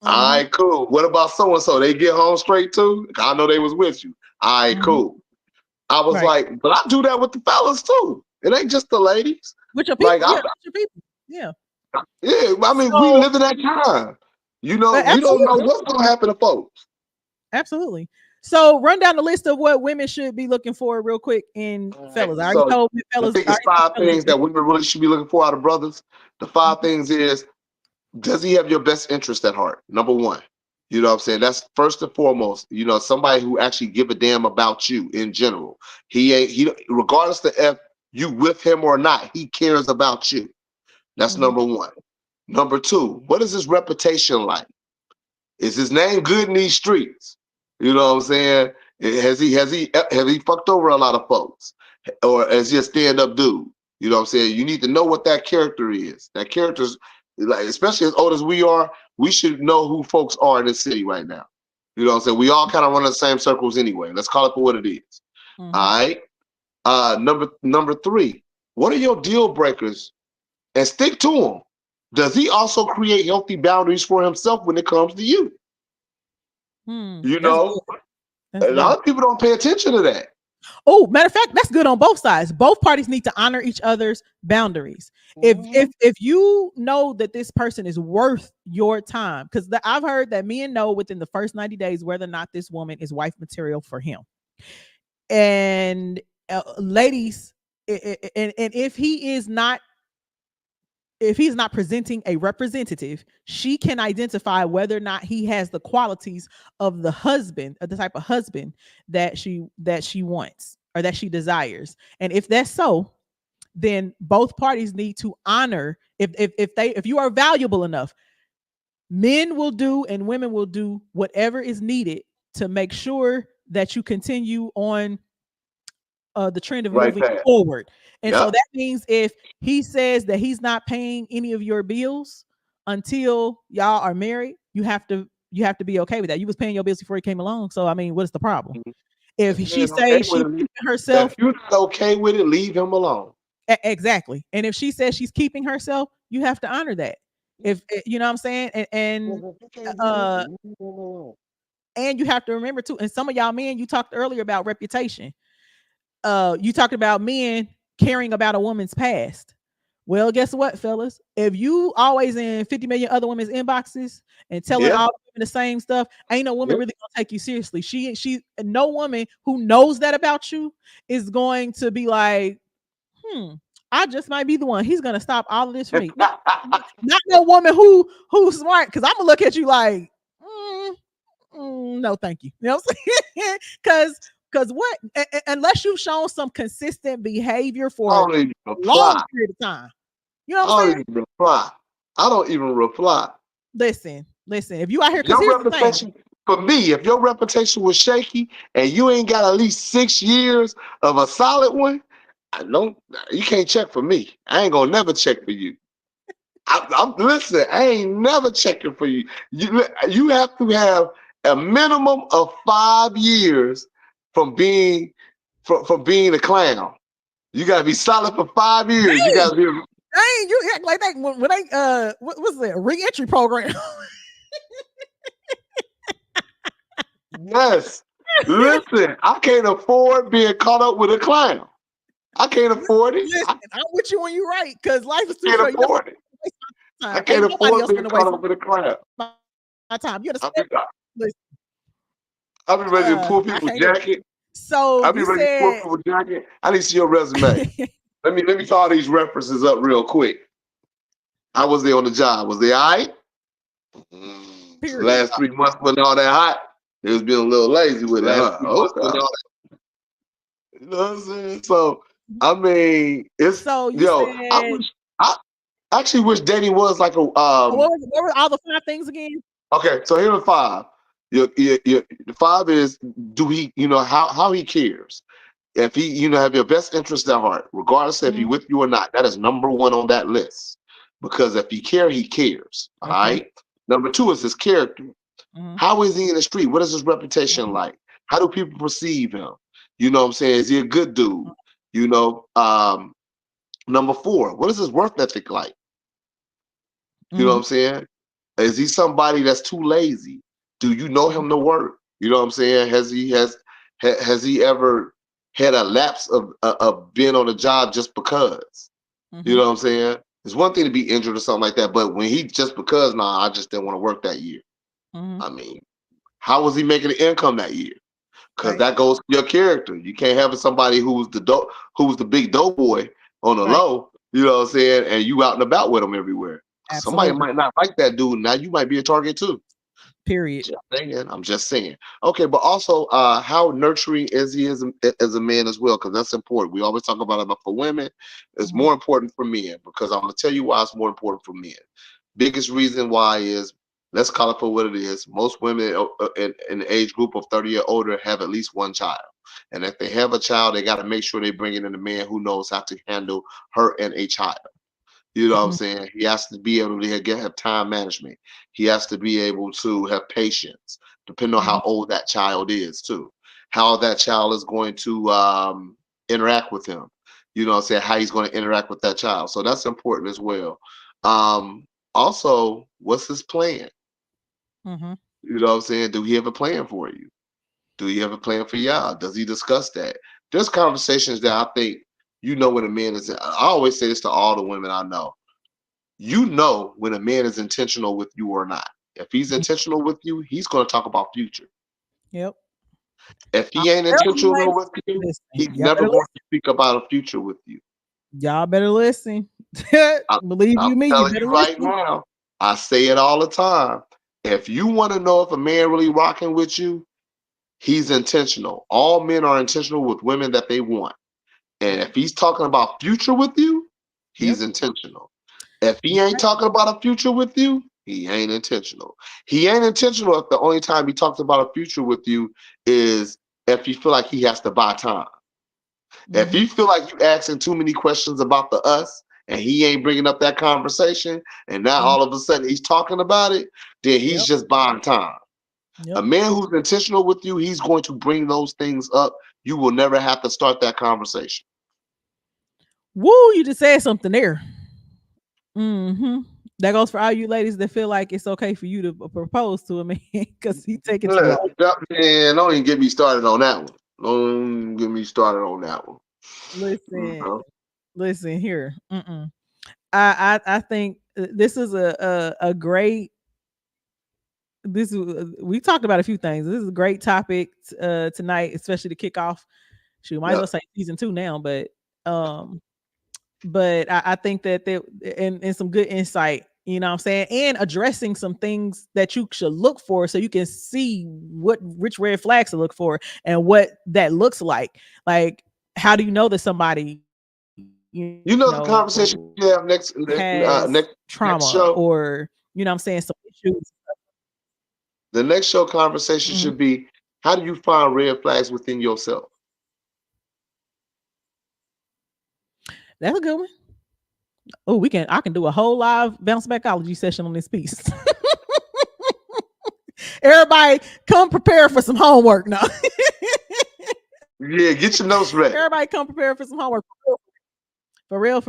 All Mhm. right, cool. What about so-and-so? They get home straight too? I know they was with you. All right, Mhm. cool. I was Right. like, but I do that with the fellas too. It ain't just the ladies. With your Like, people, yeah, with your people, yeah. yeah, I mean, we So, live in that time. You don't know absolutely, what's going to happen to folks. absolutely. So, run down the list of what women should be looking for, real quick. In All right. fellas, I already So told you, the fellas. I biggest already told five fellas. things that women really should be looking for out of brothers. The five Mhm. things is, does he have your best interest at heart? Number one. You know what I'm saying? That's first and foremost. Somebody who actually give a damn about you in general. He regardless to if you with him or not, he cares about you. That's Mhm. number one. Number two, what is his reputation like? Is his name good in these streets? You know what I'm saying? Has he fucked over a lot of folks? Or is he a stand-up dude? You know what I'm saying? You need to know what that character is. That character's like, especially as old as we are, we should know who folks are in this city right now. You know what I'm saying? We all kind of run in the same circles anyway. Let's call it for what it is. Mhm. All right. Number three, what are your deal breakers? And stick to them. Does he also create healthy boundaries for himself when it comes to you? You That's good. know, That's a good. lot of people don't pay attention to that. Oh, matter of fact, that's good on both sides. Both parties need to honor each other's boundaries. If you know that this person is worth your time, because I've heard that men know within the first 90 days whether or not this woman is wife material for him. And ladies, and if he's not presenting a representative, she can identify whether or not he has the qualities of the husband, of the type of husband that she wants or that she desires. And if that's so, then both parties need to honor, if you are valuable enough, men will do and women will do whatever is needed to make sure that you continue on the trend of Right moving path. forward. And so Yep. that means if he says that he's not paying any of your bills until y'all are married, you have to be okay with that. You was paying your bills before he came along. So I mean, what's the problem? If If you she ain't okay says with she's it, keeping herself, if you're not okay with it, leave him alone. exactly. And if she says she's keeping herself, you have to honor that. If you know what I'm saying, and If you can't do that, uh leave him alone. and you have to remember too, and some of y'all men, you talked earlier about reputation. You talked about men caring about a woman's past. Well, guess what, fellas? If you always in 50 million other women's inboxes and telling Yeah. all women the same stuff, ain't no woman Yeah. really gonna take you seriously. No woman who knows that about you is going to be like, I just might be the one. He's gonna stop all of this for me. Not no woman who's smart, because I'm gonna look at you like, mm, no, thank you. You know what I'm saying? Because what? Unless you've shown some consistent behavior I for a don't even long reply. period of time. You know I what I'm don't saying? even reply. I don't even reply. Listen. If you out here, If because your here's the thing. reputation, for me, if your reputation was shaky and you ain't got at least 6 years of a solid one, I don't. You can't check for me. I ain't gonna never check for you. I'm listen. I ain't never checking for you. You have to have a minimum of 5 years from being from being a clown. You got to be solid for 5 years. You got to be. Dang, you act like that when they what's that re-entry program? Yes. Listen, I can't afford being caught up with a clown. I can't afford it. Listen, I'm with you when you're right, because life is too Can't short. You afford it. I can't ain't nobody afford else being gonna caught waste up with a clown. my time. You I'll be, understand? Listen, I'll be ready to pull I people's can't do it. jacket. So I'll be you ready to pull said people's jacket. I need to see your resume. Let me call these references up real quick. I was there on the job. Was they all right? period. Last 3 months wasn't all that hot. They was being a little lazy with it, huh? Okay. You know what I'm saying? So I mean, it's So you said I actually wish dating was like a what were all the 5 things again? okay, so here are 5. The 5 is do he, how he cares. If he, have your best interest at heart, regardless if he Mhm. with you or not, that is number 1 on that list. Because if he he cares. All Okay. right. Number 2 is his character. Mhm. How is he in the street? What is his reputation Mhm. like? How do people perceive him? You know what I'm saying? Is he a good dude? Number 4, what is his work ethic like? You know what I'm saying? Is he somebody that's too lazy? Do you know him to work? You know what I'm saying? Has he ever had a lapse of being on a job just because? You know what I'm saying? It's one thing to be injured or something like that, but when he just because, I just didn't want to work that year. I mean, how was he making the income that year? Because Right. that goes to your character. You can't have somebody who's the big dope boy on the Right. low, you know what I'm saying, and you out and about with him everywhere. Somebody Absolutely. might not like that dude. Now you might be a target too. Period. I'm just saying. Okay, but also, how nurturing is he as a man as well? Because that's important. We always talk about it, but for women, it's more important for men. Because I'm gonna tell you why it's more important for men. Biggest reason why is, let's call it for what it is. Most women in the age group of 30 or older have at least 1 child, and if they have a child, they got to make sure they bring in a man who knows how to handle her and a child. You know what I'm saying? He has to be able to have time management. He has to be able to have patience, depending on how old that child is, too. How that child is going to interact with him. You know what I'm saying? How he's going to interact with that child. So that's important as well. Um, Also, what's his plan? You know what I'm saying? Do he have a plan for you? Do he have a plan for y'all? Does he discuss that? There's conversations that I think when a man is. I always say this to all the women I know. You know when a man is intentional with you or not. If he's intentional with you, he's going to talk about future. Yep. If I'm he ain't telling you, intentional ladies, with you, listen. he's Y'all never better going to listen. speak about a future with you. Y'all better listen. I, Believe I'm you me, you telling better you right listen. now. I say it all the time. If you want to know if a man really rocking with you, he's intentional. All men are intentional with women that they want. And if he's talking about future with you, Yep. he's intentional. If he ain't talking about a future with you, he ain't intentional. He ain't intentional if the only time he talks about a future with you is if you feel like he has to buy time. If you feel like you asking too many questions about the us and he ain't bringing up that conversation, and now all of a sudden he's talking about it, then he's Yep. just buying time. A Yep. man who's intentional with you, he's going to bring those things up. You will never have to start that conversation. Woo, you just said something there. That goes for all you ladies that feel like it's okay for you to propose to a man because he taking too long. Man, don't even get me started on that one. Don't get me started on that one. Listen, listen here. I think this is a great. This is we talked about a few things. This is a great topic tonight, especially to kick off. Shoot, might as well say season 2 now, but I think that there and some good insight, you know what I'm saying, and addressing some things that you should look for so you can see which red flags to look for and what that looks like. Like, how do you know that somebody, The conversation we have has next trauma show. or, you know what I'm saying, some issues. The next show conversation should be, how do you find red flags within yourself? That's a good one. Oh, I can do a whole live bounce backology session on this piece. Everybody come prepare for some homework now. Yeah, get your notes ready. Everybody come prepare for some homework. For real.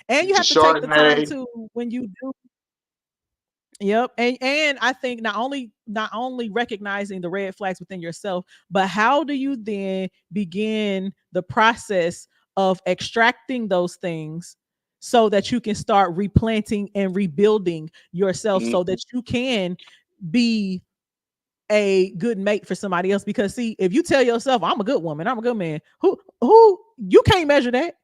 And you have to take the time Chardonnay. to when you do. Yep. And I think not only recognizing the red flags within yourself, but how do you then begin the process of extracting those things so that you can start replanting and rebuilding yourself so that you can be a good mate for somebody else? Because see, if you tell yourself I'm a good woman, I'm a good man, who you can't measure that.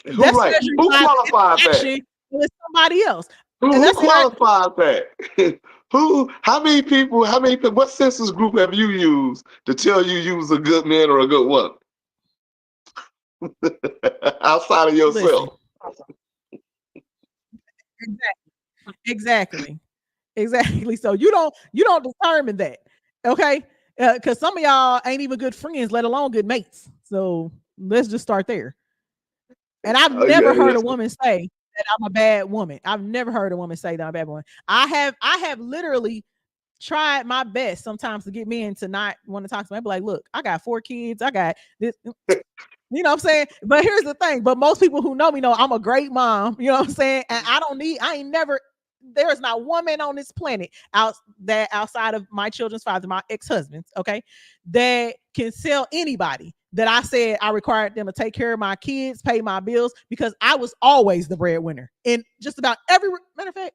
Who right? Who qualifies that? With somebody else. Who qualifies that? How many people, what census group have you used to tell you was a good man or a good woman? Outside of yourself. Exactly. So you don't determine that. Okay. Because some of y'all ain't even good friends, let alone good mates. So let's just start there. And I've never heard a woman say that I'm a bad woman. I've never heard a woman say that I'm a bad woman. I have literally tried my best sometimes to get men to not want to talk to me. I'd be like, look, I got 4 kids. I got this. You know what I'm saying? But here's the thing. But most people who know me know I'm a great mom. You know what I'm saying? And there's not one man on this planet outside of my children's father, my ex-husbands, okay, that can sell anybody that I said I required them to take care of my kids, pay my bills, because I was always the breadwinner in just about matter of fact,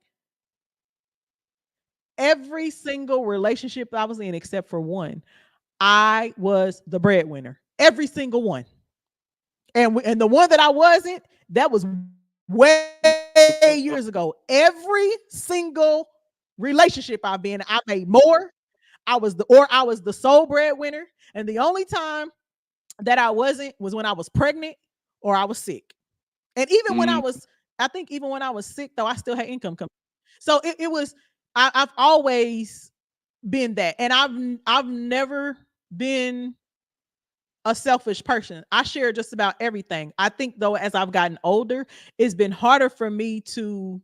every single relationship I was in except for one, I was the breadwinner. Every single one. And the one that I wasn't, that was way years ago. Every single relationship I've been, I made more. I was the sole breadwinner. And the only time that I wasn't was when I was pregnant or I was sick. And even when I think even when I was sick, though, I still had income coming. So it was, I've always been that. And I've never been a selfish person. I share just about everything. I think, though, as I've gotten older, it's been harder for me to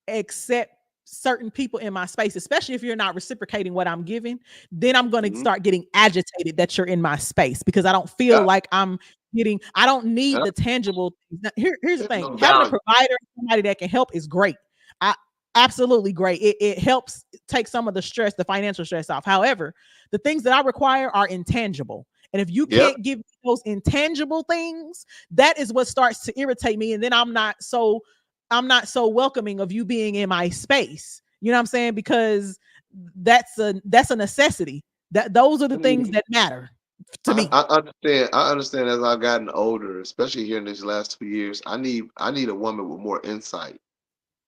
accept certain people in my space, especially if you're not reciprocating what I'm giving. Then I'm going to start getting agitated that you're in my space because I don't feel like I don't need the tangible things. Now, here's the thing. Having a provider, somebody that can help is great. Absolutely great. It helps take some of the stress, the financial stress off. However, the things that I require are intangible. And if you can't give those intangible things, that is what starts to irritate me. And then I'm not so welcoming of you being in my space. You know what I'm saying? Because that's a necessity. Those are the things that matter to me. I understand as I've gotten older, especially here in these last 2 years, I need a woman with more insight.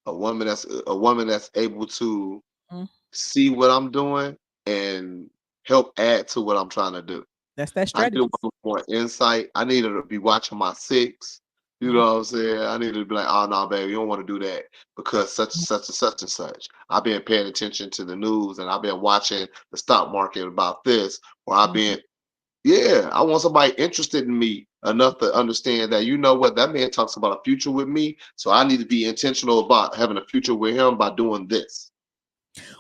A woman that's able to see what I'm doing and help add to what I'm trying to do. That's that strategy. I need more insight. I need her to be watching my 6. You know what I'm saying? I need to be like, oh no, baby, you don't want to do that because such and such and such and such. I've been paying attention to the news and I've been watching the stock market about this, or I've been, I want somebody interested in me enough to understand that, you know what, that man talks about a future with me, so I need to be intentional about having a future with him by doing this.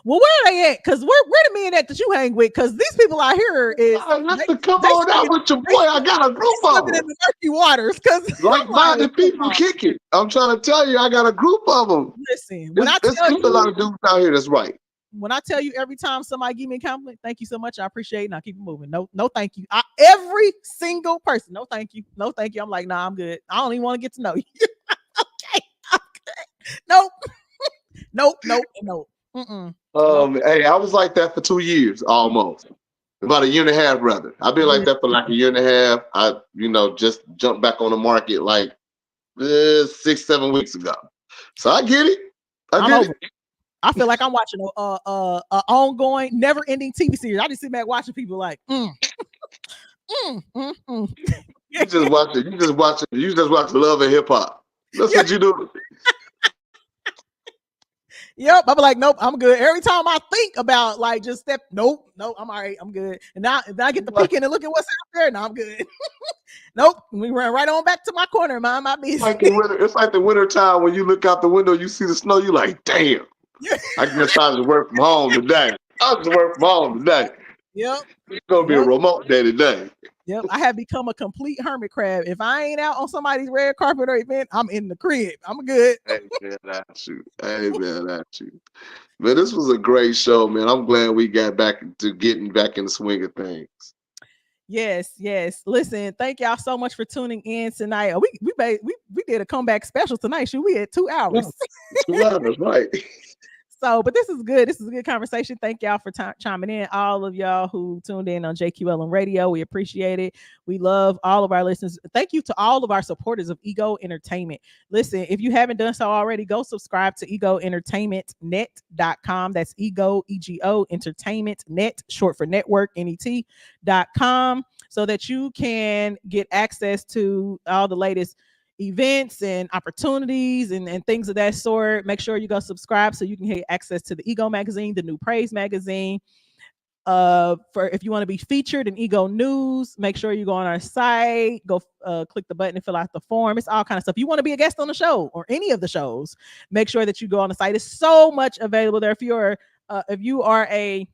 Well, where are they at? Because where the men at that you hang with? Because these people out here is come on out with your boy. I got a group of them. In the murky waters, because like-minded people kick it. I'm trying to tell you, I got a group of them. Listen, there's a lot of dudes out here that's right. When I tell you every time somebody give me a compliment, thank you so much, I appreciate it, and I keep it moving. No, thank you. Every single person, no, thank you. No, thank you. I'm like, nah, I'm good. I don't even want to get to know you. Okay, I'm good. Nope. Hey, I was like that for 2 years almost. About a year and a half, rather. I've been like that for like a year and a half. I, just jumped back on the market like 6-7 weeks ago. So I get it. I feel like I'm watching a ongoing, never-ending TV series. I just sit back watching people like, You just watch it. You just watch Love and Hip Hop. That's what you do. Yep, I'm like, nope, I'm good. Every time I think about like just nope, I'm all right, I'm good. And now I get to peek in and look at what's out there. Now I'm good. Nope. We ran right on back to my corner, mind my business. It's like the winter time when you look out the window, you see the snow, you like, damn. I guess I just work from home today. Yep. It's gonna be a remote day today. Yep. I have become a complete hermit crab. If I ain't out on somebody's red carpet or event, I'm in the crib. I'm good. Amen, that's you. Man, this was a great show, man. I'm glad we got back to getting back in the swing of things. Yes. Listen, thank y'all so much for tuning in tonight. We did a comeback special tonight. Shoot, we had 2 hours. 2 hours, right? So, but this is good. This is a good conversation. Thank y'all for chiming in. All of y'all who tuned in on JQLM Radio, we appreciate it. We love all of our listeners. Thank you to all of our supporters of Ego Entertainment. Listen, if you haven't done so already, go subscribe to egoentertainmentnet.com. That's Ego, EGO, Entertainment Net, short for network, net.com, so that you can get access to all the latest events and opportunities and things of that sort. Make sure you go subscribe so you can get access to the Ego magazine, the new Praise magazine. For if you want to be featured in Ego News, make sure you go on our site, go click the button and fill out the form. It's all kind of stuff. You want to be a guest on the show or any of the shows, make sure that you go on the site. It's so much available there. If you are a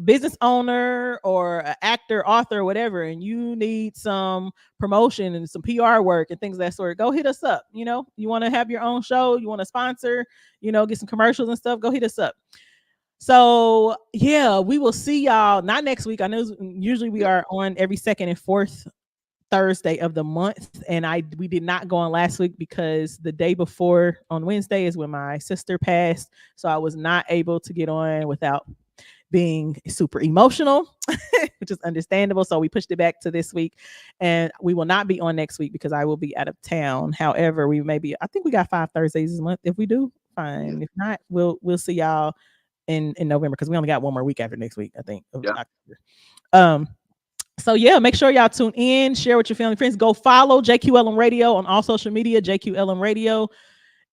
business owner or an actor, author, whatever, and you need some promotion and some PR work and things of that sort, go hit us up. You want to have your own show, you want to sponsor, get some commercials and stuff, go hit us up. So yeah, we will see y'all not next week. I know usually we are on every second and fourth Thursday of the month, and we did not go on last week because the day before on Wednesday is when my sister passed, so I was not able to get on without being super emotional, which is understandable. So we pushed it back to this week, and we will not be on next week because I will be out of town. However, I think we got 5 Thursdays this month. If we do, fine. If not, we'll see y'all in November, because we only got 1 more week after next week, I think. Yeah. So yeah, make sure y'all tune in, share with your family, friends. Go follow JQLM Radio on all social media, JQLM Radio.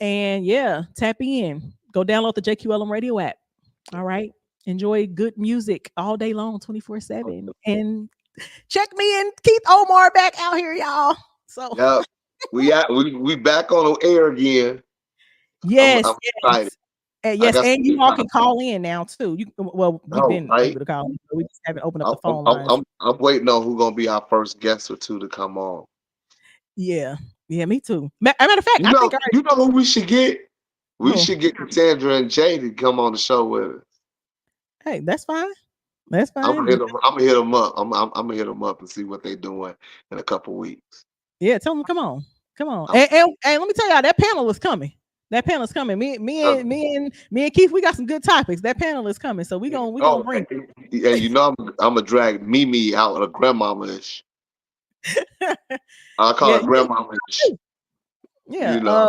And yeah, tap in. Go download the JQLM Radio app. All right. Enjoy good music all day long, 24/7. And check me and Keith Omar back out here, y'all. So yeah, we back on the air again. Yes, I'm excited. Yes, and you all can call in now too. We've been able to call in, but we just haven't opened up the phone lines. I'm waiting on who's gonna be our first guest or two to come on. Yeah, me too. Matter of fact, you know who we should get? We should get Cassandra and Jay to come on the show with us. Hey, that's fine. I'm gonna hit them up. I'm gonna hit them up and see what they're doing in a couple weeks. Yeah, tell them come on. And let me tell y'all, that panel is coming. Me and Keith, we got some good topics. That panel is coming, so we gonna bring. And I'm gonna drag Mimi out of grandmama-ish. I call her grandmama-ish. Yeah,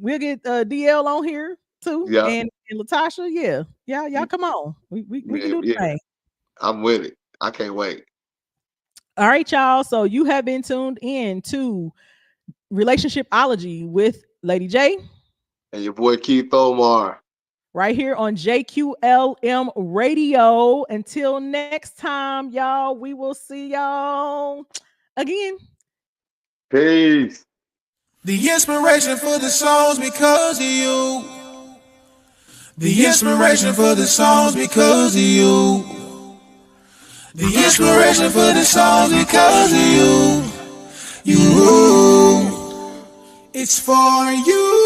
we'll get DL on here too. Yeah, and Latasha. Yeah, y'all come on. We can do the thing. I'm with it. I can't wait. All right, y'all. So you have been tuned in to Relationshipology with Lady J. And your boy Keith Omar. Right here on JQLM Radio. Until next time, y'all, we will see y'all again. Peace. The inspiration for the songs because of you. The inspiration for the songs because of you. The inspiration for the songs because of you. It's for you.